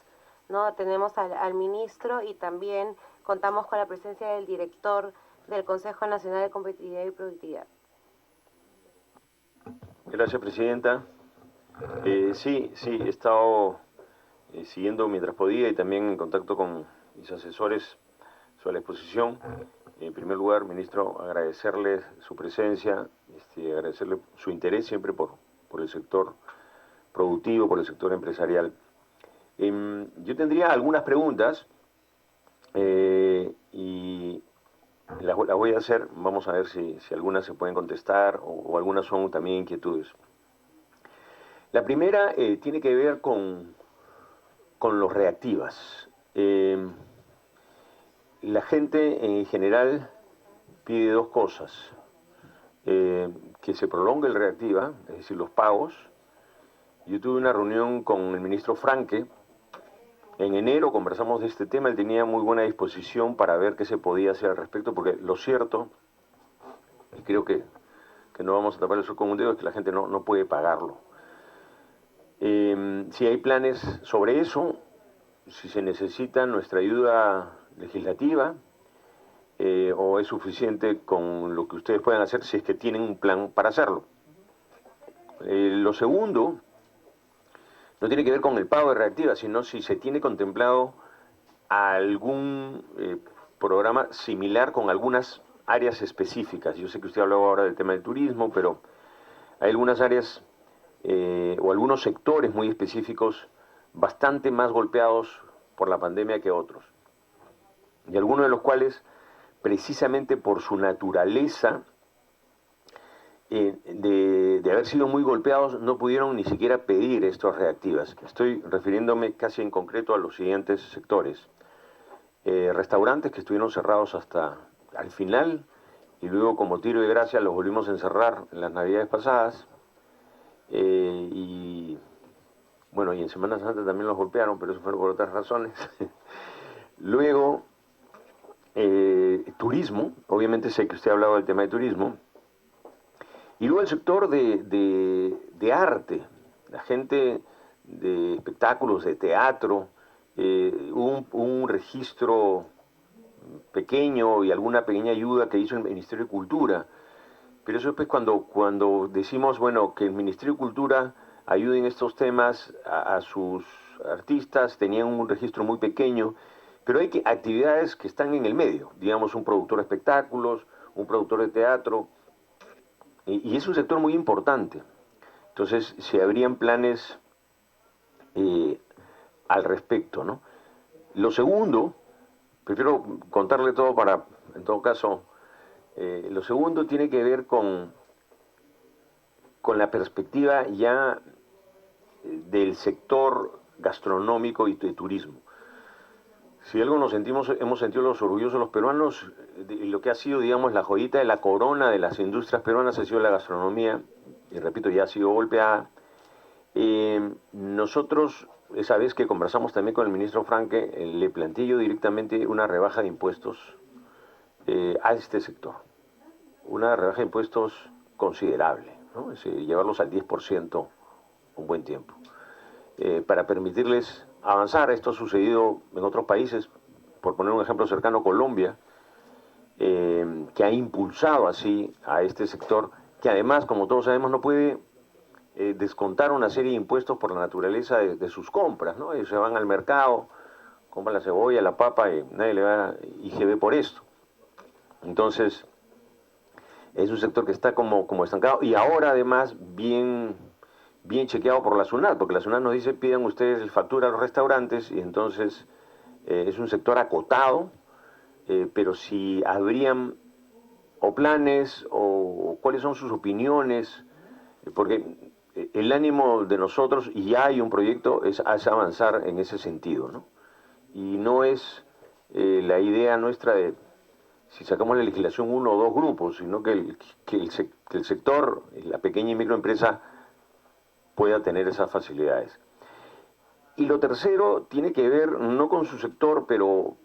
¿no? Tenemos al ministro y también contamos con la presencia del director del Consejo Nacional de Competitividad y Productividad. Gracias, presidenta. Sí, he estado siguiendo mientras podía y también en contacto con mis asesores sobre la exposición. En primer lugar, ministro, agradecerle su presencia, agradecerle su interés siempre por el sector productivo, por el sector empresarial. Yo tendría algunas preguntas y las voy a hacer, vamos a ver si algunas se pueden contestar o algunas son también inquietudes. La primera tiene que ver con los reactivas. La gente en general pide dos cosas: que se prolongue el reactiva, es decir, los pagos. Yo tuve una reunión con el ministro Franque. En enero conversamos de este tema, él tenía muy buena disposición para ver qué se podía hacer al respecto, porque lo cierto, y creo que no vamos a tapar el sol con un dedo, es que la gente no puede pagarlo. Si hay planes sobre eso, si se necesita nuestra ayuda legislativa, o es suficiente con lo que ustedes puedan hacer si es que tienen un plan para hacerlo. Lo segundo no tiene que ver con el pago de reactiva, sino si se tiene contemplado algún programa similar con algunas áreas específicas. Yo sé que usted habló ahora del tema del turismo, pero hay algunas áreas o algunos sectores muy específicos bastante más golpeados por la pandemia que otros. Y algunos de los cuales, precisamente por su naturaleza de haber sido muy golpeados, no pudieron ni siquiera pedir estas reactivas. Estoy refiriéndome casi en concreto a los siguientes sectores. Restaurantes que estuvieron cerrados hasta al final y luego, como tiro de gracia, los volvimos a encerrar en las navidades pasadas. Y bueno, y en Semana Santa también los golpearon, pero eso fue por otras razones. Luego, turismo, obviamente sé que usted ha hablado del tema de turismo. Y luego el sector de arte, la gente de espectáculos, de teatro. Hubo un registro pequeño y alguna pequeña ayuda que hizo el Ministerio de Cultura. Pero eso pues cuando decimos, bueno, que el Ministerio de Cultura ayude en estos temas a sus artistas, tenían un registro muy pequeño, pero hay actividades que están en el medio, digamos un productor de espectáculos, un productor de teatro, y es un sector muy importante. Entonces se habrían planes al respecto, ¿no? Lo segundo, prefiero contarle todo para, en todo caso, lo segundo tiene que ver con la perspectiva ya del sector gastronómico y de turismo. Si algo hemos sentido los orgullosos los peruanos, lo que ha sido, digamos, la joyita de la corona de las industrias peruanas ha sido la gastronomía, y repito, ya ha sido golpeada. Nosotros, esa vez que conversamos también con el ministro Franque, le planteé yo directamente una rebaja de impuestos a este sector. Una rebaja de impuestos considerable, ¿no? Es decir, llevarlos al 10% un buen tiempo. Para permitirles avanzar. Esto ha sucedido en otros países, por poner un ejemplo cercano, Colombia, que ha impulsado así a este sector, que además, como todos sabemos, no puede descontar una serie de impuestos por la naturaleza de sus compras, ¿no? Ellos se van al mercado, compran la cebolla, la papa, y nadie le va IGB por esto. Entonces, es un sector que está como estancado, y ahora además bien chequeado por la SUNAT, porque la SUNAT nos dice, pidan ustedes factura a los restaurantes, y entonces es un sector acotado, pero si habrían o planes o cuáles son sus opiniones, porque el ánimo de nosotros, y ya hay un proyecto, es avanzar en ese sentido, ¿no? Y no es la idea nuestra de, si sacamos la legislación, uno o dos grupos, sino que el sector, la pequeña y microempresa, pueda tener esas facilidades. Y lo tercero tiene que ver no con su sector, pero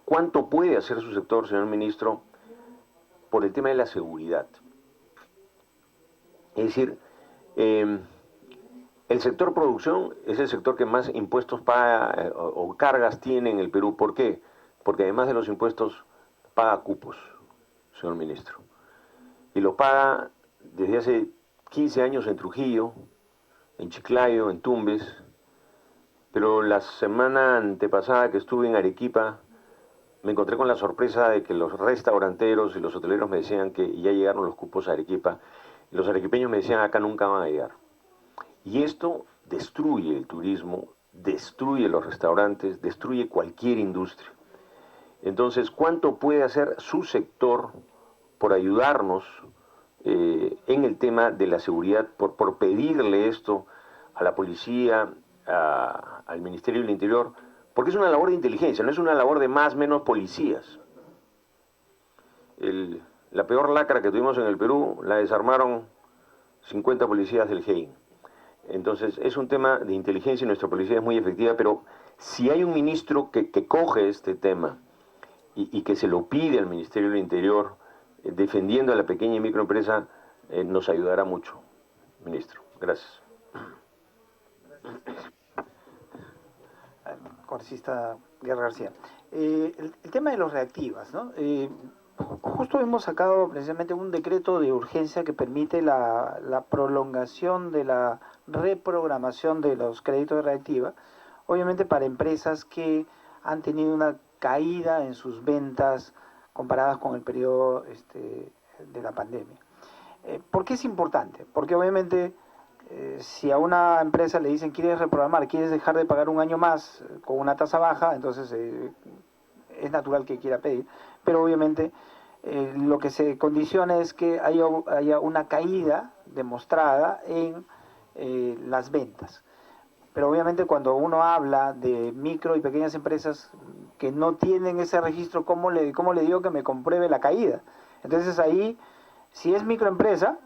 cuánto puede hacer su sector, señor ministro, por el tema de la seguridad. Es decir, el sector producción es el sector que más impuestos paga o cargas tiene en el Perú. ¿Por qué? Porque además de los impuestos paga cupos, señor ministro. Y lo paga desde hace 15 años en Trujillo, en Chiclayo, en Tumbes, pero la semana antepasada que estuve en Arequipa, me encontré con la sorpresa de que los restauranteros y los hoteleros me decían que ya llegaron los cupos a Arequipa, y los arequipeños me decían, acá nunca van a llegar. Y esto destruye el turismo, destruye los restaurantes, destruye cualquier industria. Entonces, ¿cuánto puede hacer su sector por ayudarnos en el tema de la seguridad, por pedirle esto a la policía, al Ministerio del Interior? Porque es una labor de inteligencia, no es una labor de más, menos policías. La peor lacra que tuvimos en el Perú la desarmaron 50 policías del GEIN. Entonces, es un tema de inteligencia y nuestra policía es muy efectiva, pero si hay un ministro que coge este tema y que se lo pide al Ministerio del Interior, defendiendo a la pequeña y microempresa, nos ayudará mucho, ministro. Gracias. Congresista Guerra García. El tema de los reactivas, ¿no? Justo hemos sacado precisamente un decreto de urgencia que permite la prolongación de la reprogramación de los créditos de reactiva, obviamente para empresas que han tenido una caída en sus ventas comparadas con el periodo de la pandemia. ¿Por qué es importante? Porque obviamente si a una empresa le dicen quieres reprogramar, quieres dejar de pagar un año más con una tasa baja, entonces es natural que quiera pedir, pero obviamente lo que se condiciona es que haya una caída demostrada en las ventas. Pero obviamente cuando uno habla de micro y pequeñas empresas que no tienen ese registro, ¿cómo le digo que me compruebe la caída? Entonces ahí, si es microempresa,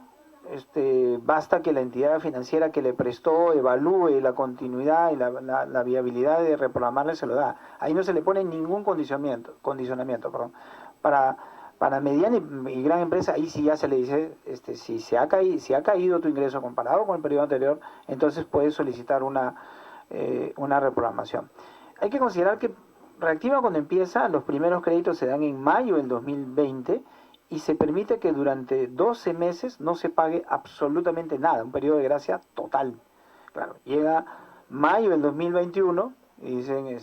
basta que la entidad financiera que le prestó evalúe la continuidad y la viabilidad de reprogramarle, se lo da. Ahí no se le pone ningún condicionamiento. Para mediana y gran empresa, ahí sí ya se le dice, si ha caído tu ingreso comparado con el periodo anterior, entonces puedes solicitar una reprogramación. Hay que considerar que Reactiva, cuando empieza, los primeros créditos se dan en mayo del 2020 y se permite que durante 12 meses no se pague absolutamente nada, un periodo de gracia total. Claro, llega mayo del 2021 y dicen,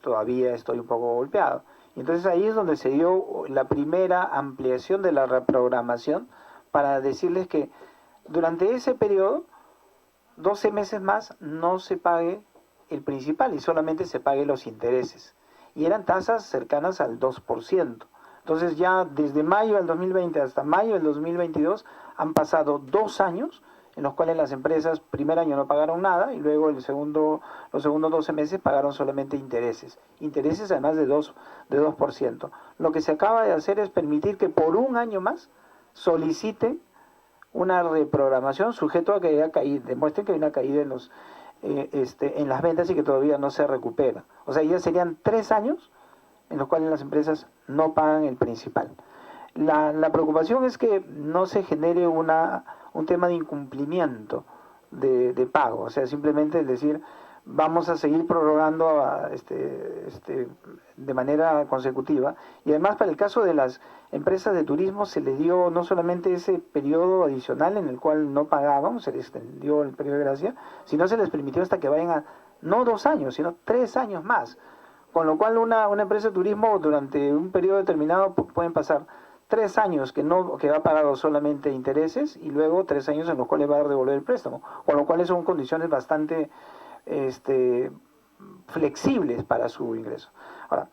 todavía estoy un poco golpeado. Y entonces ahí es donde se dio la primera ampliación de la reprogramación para decirles que durante ese periodo, 12 meses más, no se pague el principal y solamente se pague los intereses. Y eran tasas cercanas al 2%. Entonces ya desde mayo del 2020 hasta mayo del 2022 han pasado 2 años en los cuales las empresas, primer año no pagaron nada y luego los segundos 12 meses pagaron solamente intereses. Intereses además de 2%. Lo que se acaba de hacer es permitir que por un año más soliciten una reprogramación sujeto a que haya caído, demuestren que hay una caída en las ventas y que todavía no se recupera. O sea, ya serían 3 años en los cuales las empresas no pagan el principal. La preocupación es que no se genere un tema de incumplimiento de pago, o sea, simplemente es decir, vamos a seguir prorrogando de manera consecutiva. Y además, para el caso de las empresas de turismo, se les dio no solamente ese periodo adicional en el cual no pagaban, se les extendió el periodo de gracia, sino se les permitió hasta que vayan a no 2 años, sino 3 años más. Con lo cual una empresa de turismo durante un periodo determinado pueden pasar 3 años que va pagado solamente intereses y luego 3 años en los cuales va a devolver el préstamo. Con lo cual son condiciones bastante flexibles para su ingreso. Ahora,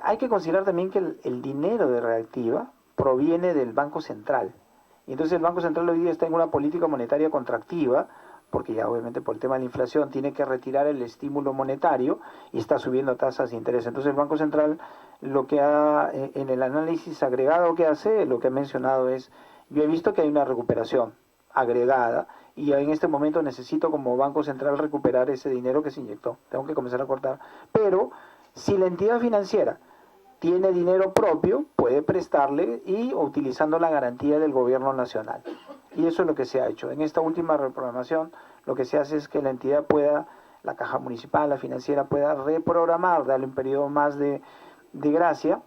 hay que considerar también que el dinero de Reactiva proviene del Banco Central. Y entonces el Banco Central hoy día está en una política monetaria contractiva, porque ya obviamente por el tema de la inflación tiene que retirar el estímulo monetario y está subiendo tasas de interés. Entonces el Banco Central lo que en el análisis agregado que hace, lo que ha mencionado es, yo he visto que hay una recuperación agregada y en este momento necesito como Banco Central recuperar ese dinero que se inyectó. Tengo que comenzar a cortar. Pero si la entidad financiera tiene dinero propio, puede prestarle y utilizando la garantía del gobierno nacional. Y eso es lo que se ha hecho. En esta última reprogramación, lo que se hace es que la entidad la caja municipal, la financiera, pueda reprogramar, darle un periodo más de gracia,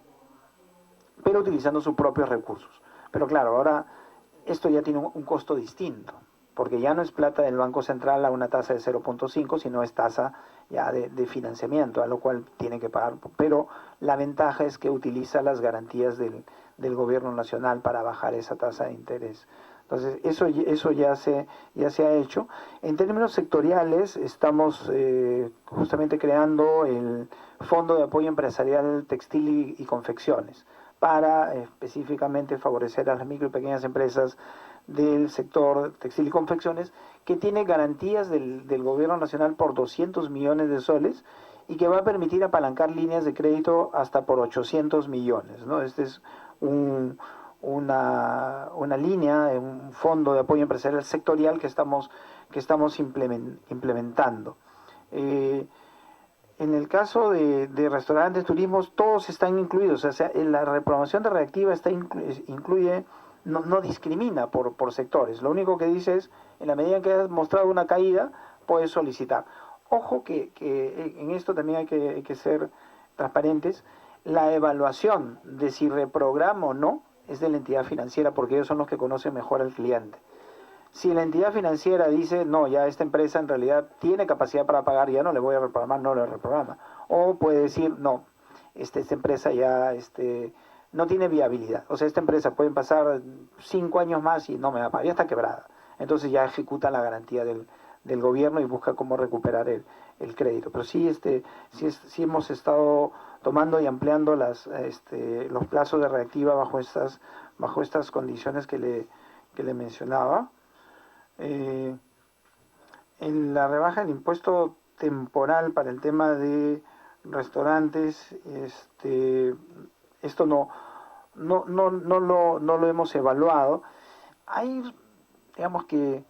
pero utilizando sus propios recursos. Pero claro, ahora esto ya tiene un costo distinto, porque ya no es plata del Banco Central a una tasa de 0.5, sino es tasa ya de financiamiento, a lo cual tiene que pagar. Pero la ventaja es que utiliza las garantías del gobierno nacional para bajar esa tasa de interés. Entonces, eso ya se ha hecho. En términos sectoriales, estamos justamente creando el Fondo de Apoyo Empresarial Textil y Confecciones para específicamente favorecer a las micro y pequeñas empresas del sector textil y confecciones, que tiene garantías del gobierno nacional por 200 millones de soles y que va a permitir apalancar líneas de crédito hasta por 800 millones, ¿no? Este es una línea, un fondo de apoyo empresarial sectorial que estamos implementando. En el caso de restaurantes, turismos, todos están incluidos. O sea, la reprogramación de Reactiva incluye, no discrimina por sectores. Lo único que dice es, en la medida en que has mostrado una caída, puedes solicitar. Ojo que en esto también hay que ser transparentes. La evaluación de si reprograma o no es de la entidad financiera, porque ellos son los que conocen mejor al cliente. Si la entidad financiera dice, no, ya esta empresa en realidad tiene capacidad para pagar, ya no le voy a reprogramar, no le reprograma. O puede decir, no, esta empresa ya no tiene viabilidad. O sea, esta empresa pueden pasar 5 años más y no me va a pagar, ya está quebrada. Entonces ya ejecuta la garantía del gobierno y busca cómo recuperar el crédito. Pero sí, sí hemos estado tomando y ampliando los plazos de reactiva bajo estas condiciones que le mencionaba. En la rebaja del impuesto temporal para el tema de restaurantes, esto no lo hemos evaluado. Hay, digamos que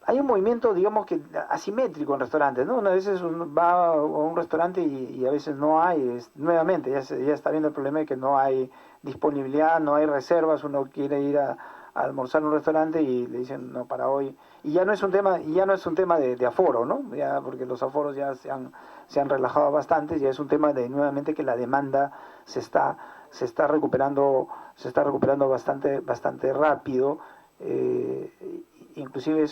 hay un movimiento, digamos que asimétrico en restaurantes, ¿no? Una vez va a un restaurante y a veces no hay, nuevamente ya está viendo el problema de que no hay disponibilidad, no hay reservas, uno quiere ir a almorzar en un restaurante y le dicen no para hoy, y ya no es un tema de aforo, ¿no? Ya porque los aforos ya se han relajado bastante, ya es un tema de nuevamente que la demanda se está recuperando bastante rápido. Inclusive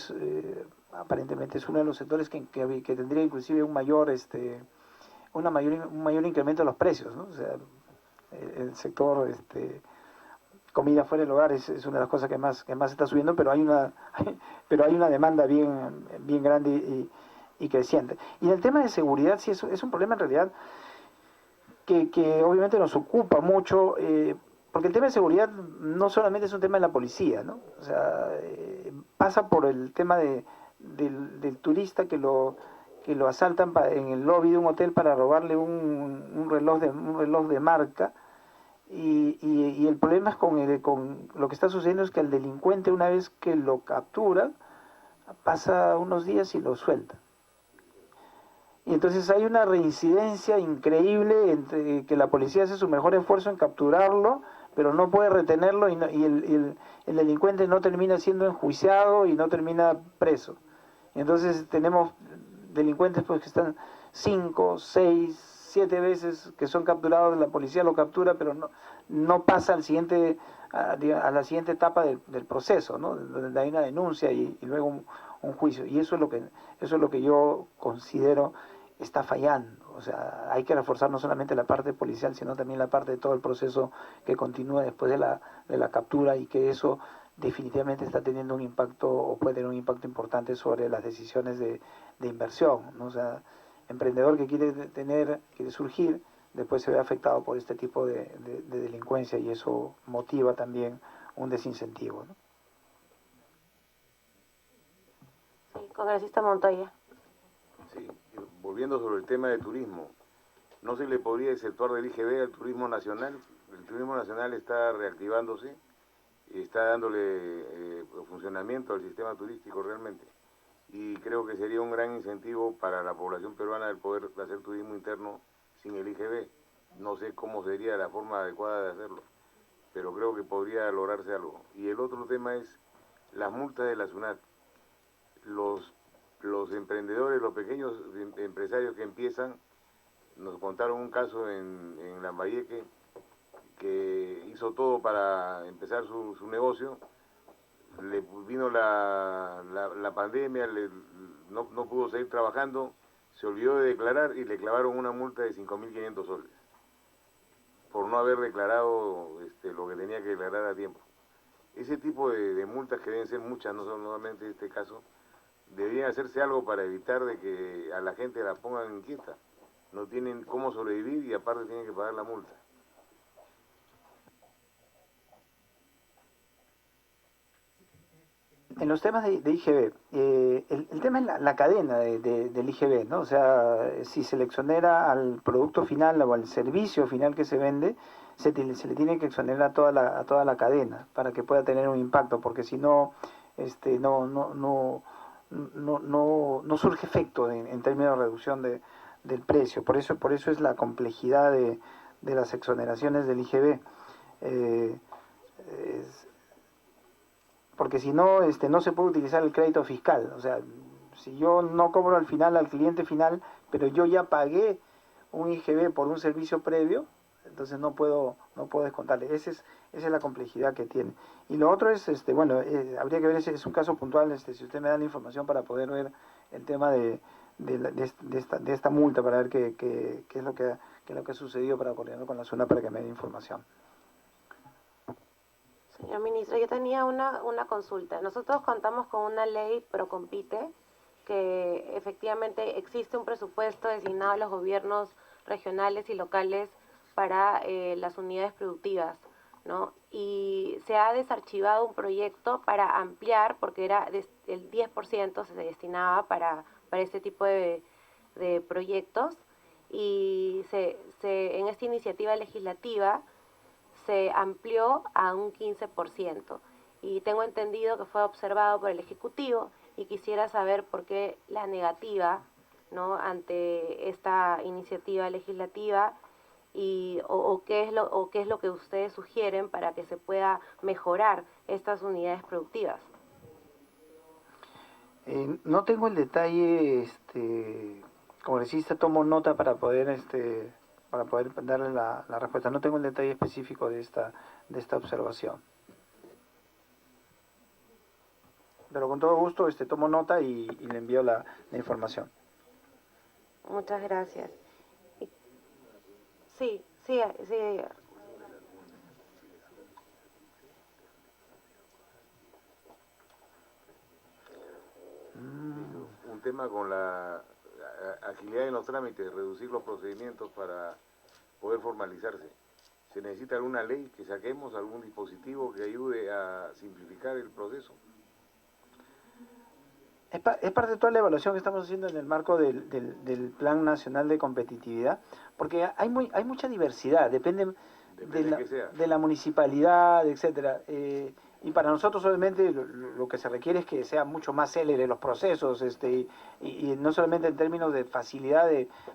aparentemente es uno de los sectores que tendría inclusive un mayor incremento de los precios, ¿no? O sea, el sector comida fuera del hogar es una de las cosas que más está subiendo, pero hay una demanda bien grande y creciente. Y en el tema de seguridad sí es un problema en realidad que obviamente nos ocupa mucho, porque el tema de seguridad no solamente es un tema de la policía, ¿no? O sea, pasa por el tema del turista que lo asaltan en el lobby de un hotel para robarle un reloj de marca, y el problema es con lo que está sucediendo es que al delincuente, una vez que lo capturan, pasa unos días y lo sueltan. Y entonces hay una reincidencia increíble entre que la policía hace su mejor esfuerzo en capturarlo, pero no puede retenerlo, y el delincuente no termina siendo enjuiciado y no termina preso. Y entonces tenemos delincuentes pues que están 5, 6, 7 veces que son capturados, la policía lo captura, pero no pasa a la siguiente etapa del proceso, ¿no? Donde hay una denuncia y luego un juicio. Y eso es lo que yo considero está fallando. O sea, hay que reforzar no solamente la parte policial, sino también la parte de todo el proceso que continúa después de la captura, y que eso definitivamente está teniendo un impacto, o puede tener un impacto importante sobre las decisiones de inversión, ¿no? O sea, emprendedor que quiere surgir, después se ve afectado por este tipo de delincuencia, y eso motiva también un desincentivo, ¿no? Sí, congresista Montoya. Sí, volviendo sobre el tema de turismo, ¿no se le podría exceptuar del IGB al turismo nacional? El turismo nacional está reactivándose y está dándole funcionamiento al sistema turístico realmente. Y creo que sería un gran incentivo para la población peruana el poder hacer turismo interno sin el IGB. No sé cómo sería la forma adecuada de hacerlo, pero creo que podría lograrse algo. Y el otro tema es las multas de la SUNAT. Los emprendedores, los pequeños empresarios que empiezan, nos contaron un caso en Lambayeque, que hizo todo para empezar su negocio, le vino la pandemia, no pudo seguir trabajando, se olvidó de declarar y le clavaron una multa de 5.500 soles por no haber declarado lo que tenía que declarar a tiempo. Ese tipo de multas, que deben ser muchas, no solamente en este caso, deberían hacerse algo para evitar de que a la gente la pongan inquieta. No tienen cómo sobrevivir y aparte tienen que pagar la multa. En los temas de IGB, el tema es la cadena del IGB, ¿no? O sea, si se le exonera al producto final o al servicio final que se vende, se le tiene que exonerar a toda la cadena para que pueda tener un impacto, porque si no, no surge efecto en términos de reducción del precio. Por eso es la complejidad de las exoneraciones del IGB. Porque si no, no se puede utilizar el crédito fiscal. O sea, si yo no cobro al cliente final, pero yo ya pagué un IGB por un servicio previo, entonces no puedo descontarle. Esa es la complejidad que tiene. Y lo otro es, habría que ver, es un caso puntual, si usted me da la información para poder ver el tema de de esta multa para ver qué es lo que ha sucedido, para coordinar con la SUNAT para que me dé información. Señor ministro, yo tenía una consulta. Nosotros contamos con una ley Procompite, que efectivamente existe un presupuesto designado a los gobiernos regionales y locales para las unidades productivas, ¿no? Y se ha desarchivado un proyecto para ampliar, porque el 10% se destinaba para este tipo de proyectos, y en esta iniciativa legislativa se amplió a un 15%. Y tengo entendido que fue observado por el Ejecutivo, y quisiera saber por qué la negativa, ¿no?, ante esta iniciativa legislativa, o qué es lo que ustedes sugieren para que se pueda mejorar estas unidades productivas. No tengo el detalle, congresista, tomo nota para poder darle la respuesta. No tengo el detalle específico de esta observación. Pero con todo gusto tomo nota y le envío la información. Muchas gracias. Sí. Un tema con la agilidad en los trámites, reducir los procedimientos para poder formalizarse. ¿Se necesita alguna ley que saquemos, algún dispositivo que ayude a simplificar el proceso? Es parte de toda la evaluación que estamos haciendo en el marco del Plan Nacional de Competitividad, porque hay mucha diversidad, depende de la municipalidad, etcétera. Y para nosotros, obviamente, lo que se requiere es que sean mucho más céleres los procesos, y no solamente en términos de facilidad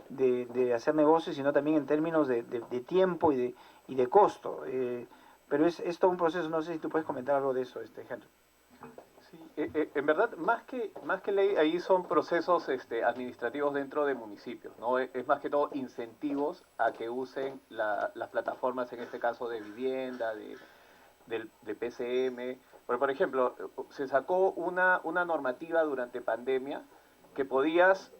de hacer negocios, sino también en términos de tiempo y de costo. Pero es todo un proceso. No sé si tú puedes comentar algo de eso, Henry. En verdad, más que ley, ahí son procesos administrativos dentro de municipios, ¿no? Es más que todo incentivos a que usen las plataformas, en este caso de vivienda, de PCM. Por ejemplo, se sacó una normativa durante pandemia que podías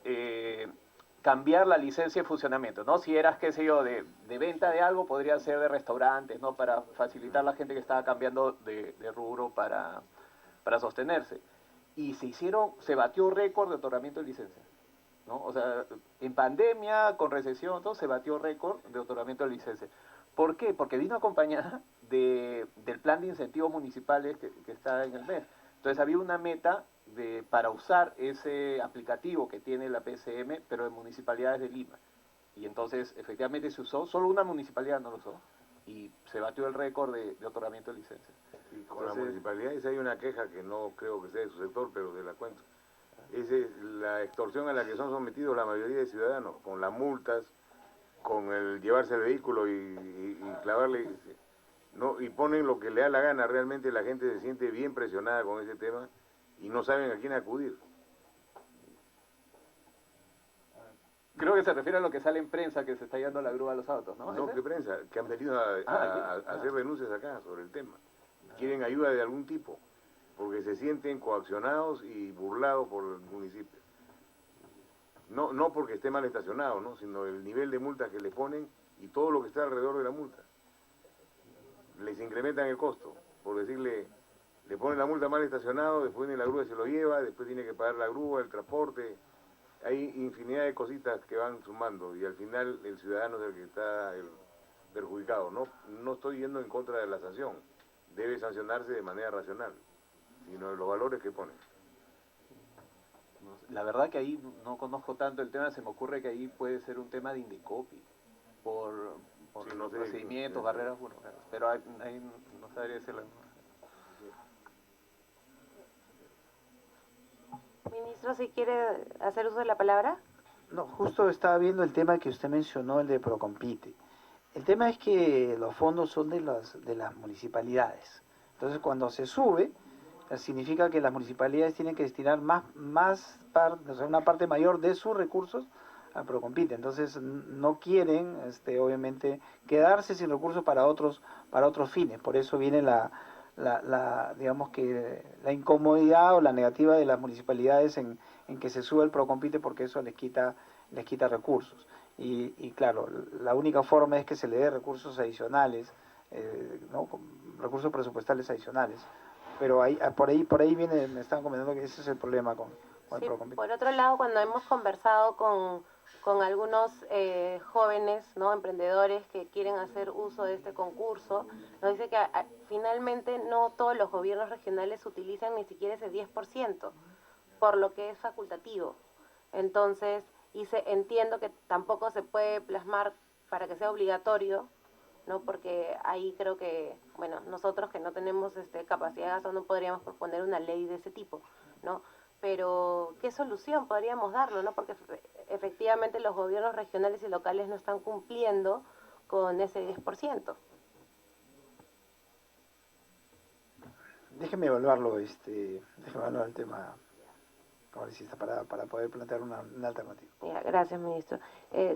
cambiar la licencia de funcionamiento, ¿no? Si eras, qué sé yo, de venta de algo, podría ser de restaurantes, ¿no? Para facilitar a la gente que estaba cambiando de rubro para sostenerse. Y se batió récord de otorgamiento de licencias, ¿no? O sea, en pandemia, con recesión, todo, se batió récord de otorgamiento de licencias. ¿Por qué? Porque vino acompañada del plan de incentivos municipales que está en el MES. Entonces había una meta para usar ese aplicativo que tiene la PCM, pero en municipalidades de Lima. Y entonces, efectivamente, se usó, solo una municipalidad no lo usó, y se batió el récord de otorgamiento de licencias. Y con las municipalidades hay una queja que no creo que sea de su sector, pero se la cuento. Es la extorsión a la que son sometidos la mayoría de ciudadanos, con las multas, con el llevarse el vehículo y clavarle, no, y ponen lo que le da la gana. Realmente la gente se siente bien presionada con ese tema y no saben a quién acudir. Creo que se refiere a lo que sale en prensa, que se está yendo la grúa a los autos, ¿no? No, ¿qué prensa? Que han venido a hacer denuncias acá sobre el tema. Quieren ayuda de algún tipo, porque se sienten coaccionados y burlados por el municipio. No porque esté mal estacionado, ¿no?, sino el nivel de multas que le ponen y todo lo que está alrededor de la multa. Les incrementan el costo, por decirle, le ponen la multa mal estacionado, después viene la grúa y se lo lleva, después tiene que pagar la grúa, el transporte. Hay infinidad de cositas que van sumando y al final el ciudadano es el que está perjudicado. No estoy yendo en contra de la sanción, debe sancionarse de manera racional, sino de los valores que ponen. La verdad que ahí no conozco tanto el tema, se me ocurre que ahí puede ser un tema de Indecopi, por sí, los sé, procedimientos, barreras burocráticas, pero ahí no sabría decirlo. Ministro, si quiere hacer uso de la palabra. No, justo estaba viendo el tema que usted mencionó, el de Procompite. El tema es que los fondos son de las municipalidades. Entonces, cuando se sube, significa que las municipalidades tienen que destinar una parte mayor de sus recursos a Procompite. Entonces, no quieren, obviamente, quedarse sin recursos para otros fines. Por eso viene la digamos que la incomodidad o la negativa de las municipalidades en que se sube el Procompite, porque eso les quita recursos. Y claro, la única forma es que se le dé recursos adicionales, ¿no? Recursos presupuestales adicionales. Pero por ahí viene, me estaban comentando que ese es el problema con el Sí, Procompite. por otro lado, cuando hemos conversado con algunos jóvenes, ¿no? Emprendedores que quieren hacer uso de este concurso, nos dice que finalmente no todos los gobiernos regionales utilizan ni siquiera ese 10%, por lo que es facultativo. Entonces, entiendo que tampoco se puede plasmar para que sea obligatorio, ¿no? Porque ahí creo que, bueno, nosotros que no tenemos capacidad de gasto no podríamos proponer una ley de ese tipo, ¿no? Pero, ¿qué solución podríamos darlo, no? Porque efectivamente los gobiernos regionales y locales no están cumpliendo con ese 10%. Déjeme evaluarlo, déjeme evaluar el tema, congresista, para poder plantear una alternativa. Ya, gracias, ministro.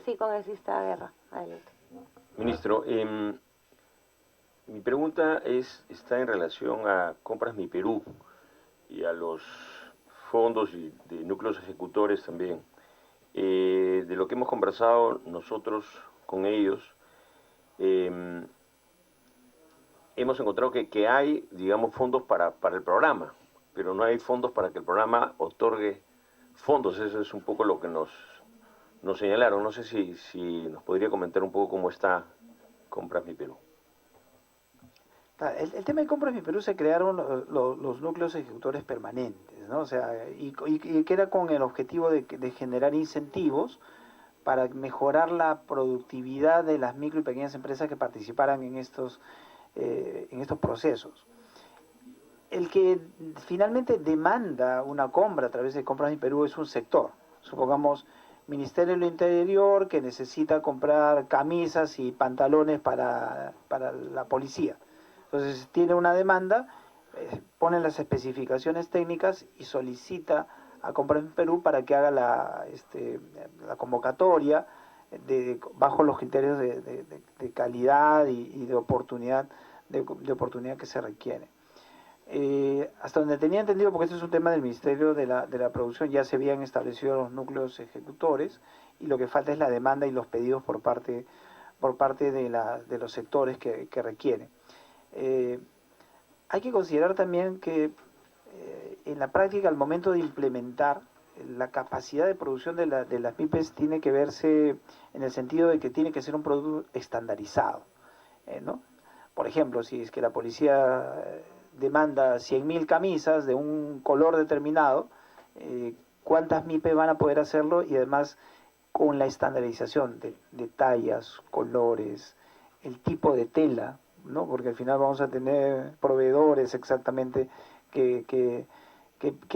Sí, congresista Guerra, adelante. Ministro, mi pregunta está en relación a Compras Mi Perú y a los fondos y de núcleos ejecutores también. De lo que hemos conversado nosotros con ellos, hemos encontrado que hay, digamos, fondos para el programa, pero no hay fondos para que el programa otorgue fondos. Eso es un poco lo que nos señalaron. No sé si nos podría comentar un poco cómo está Compras Mi Perú. El tema de Compras Mi Perú, se crearon los núcleos ejecutores permanentes, ¿no? O sea, y que era con el objetivo de generar incentivos para mejorar la productividad de las micro y pequeñas empresas que participaran en estos procesos. El que finalmente demanda una compra a través de Compras Mi Perú es un sector. Supongamos Ministerio del Interior, que necesita comprar camisas y pantalones para la policía. Entonces tiene una demanda, pone las especificaciones técnicas y solicita a Compras Mi Perú para que haga la convocatoria bajo los criterios de calidad y de oportunidad que se requiere. Hasta donde tenía entendido, porque este es un tema del Ministerio de la Producción, ya se habían establecido los núcleos ejecutores y lo que falta es la demanda y los pedidos por parte de los sectores que requieren. Hay que considerar también que en la práctica, al momento de implementar, la capacidad de producción de las MIPES tiene que verse en el sentido de que tiene que ser un producto estandarizado, ¿no? Por ejemplo, si es que la policía demanda 100.000 camisas de un color determinado, ¿cuántas MIPES van a poder hacerlo? Y además con la estandarización de tallas, colores, el tipo de tela, ¿no? Porque al final vamos a tener proveedores exactamente que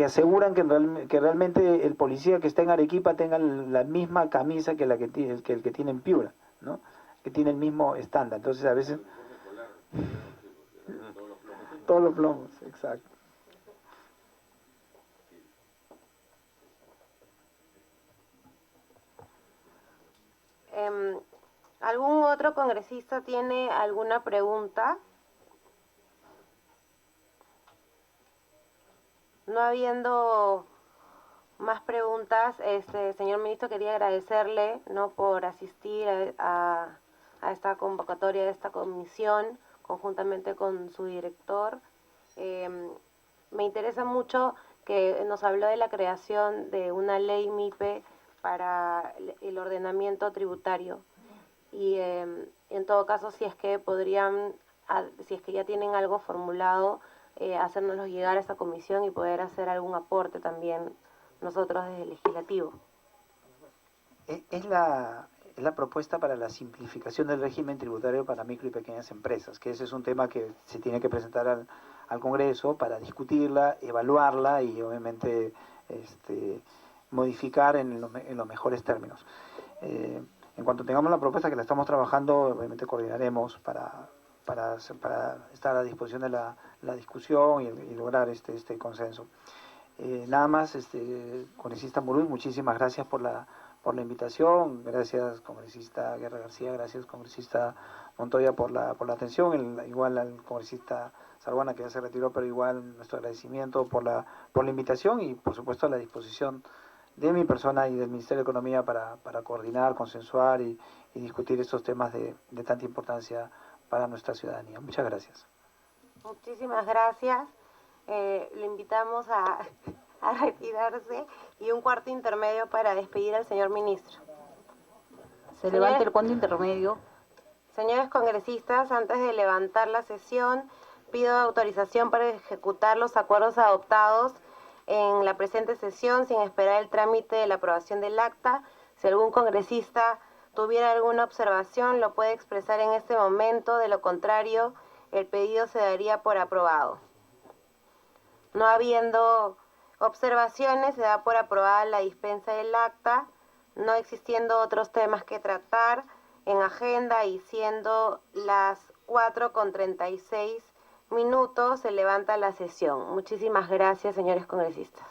aseguran que realmente el policía que está en Arequipa tenga la misma camisa que el que tiene en Piura, ¿no? Que tiene el mismo estándar. Entonces a veces todos los plomos, exacto. ¿Algún otro congresista tiene alguna pregunta? No habiendo más preguntas, señor ministro, quería agradecerle, ¿no?, por asistir a esta convocatoria de esta comisión conjuntamente con su director. Me interesa mucho que nos habló de la creación de una ley MIPE para el ordenamiento tributario. Y en todo caso, si es que ya tienen algo formulado, hacérnoslo llegar a esta comisión y poder hacer algún aporte también nosotros desde el legislativo. Es la propuesta para la simplificación del régimen tributario para micro y pequeñas empresas, que ese es un tema que se tiene que presentar al Congreso para discutirla, evaluarla y obviamente modificar en los mejores términos. En cuanto tengamos la propuesta, que la estamos trabajando, obviamente coordinaremos para estar a disposición de la discusión y lograr este consenso. Nada más, congresista Muruy, muchísimas gracias por la invitación, gracias congresista Guerra García, gracias congresista Montoya por la atención, igual al congresista Salbuana, que ya se retiró, pero igual nuestro agradecimiento por la invitación y por supuesto a la disposición de mi persona y del Ministerio de Economía para coordinar, consensuar y discutir estos temas de tanta importancia para nuestra ciudadanía. Muchas gracias. Muchísimas gracias. Le invitamos a retirarse y un cuarto intermedio para despedir al señor ministro. Se levanta el cuarto intermedio. Señores congresistas, antes de levantar la sesión, pido autorización para ejecutar los acuerdos adoptados en la presente sesión sin esperar el trámite de la aprobación del acta. Si algún congresista tuviera alguna observación, lo puede expresar en este momento. De lo contrario, el pedido se daría por aprobado. No habiendo observaciones, se da por aprobada la dispensa del acta, no existiendo otros temas que tratar en agenda y siendo las 4:36 minutos, se levanta la sesión. Muchísimas gracias, señores congresistas.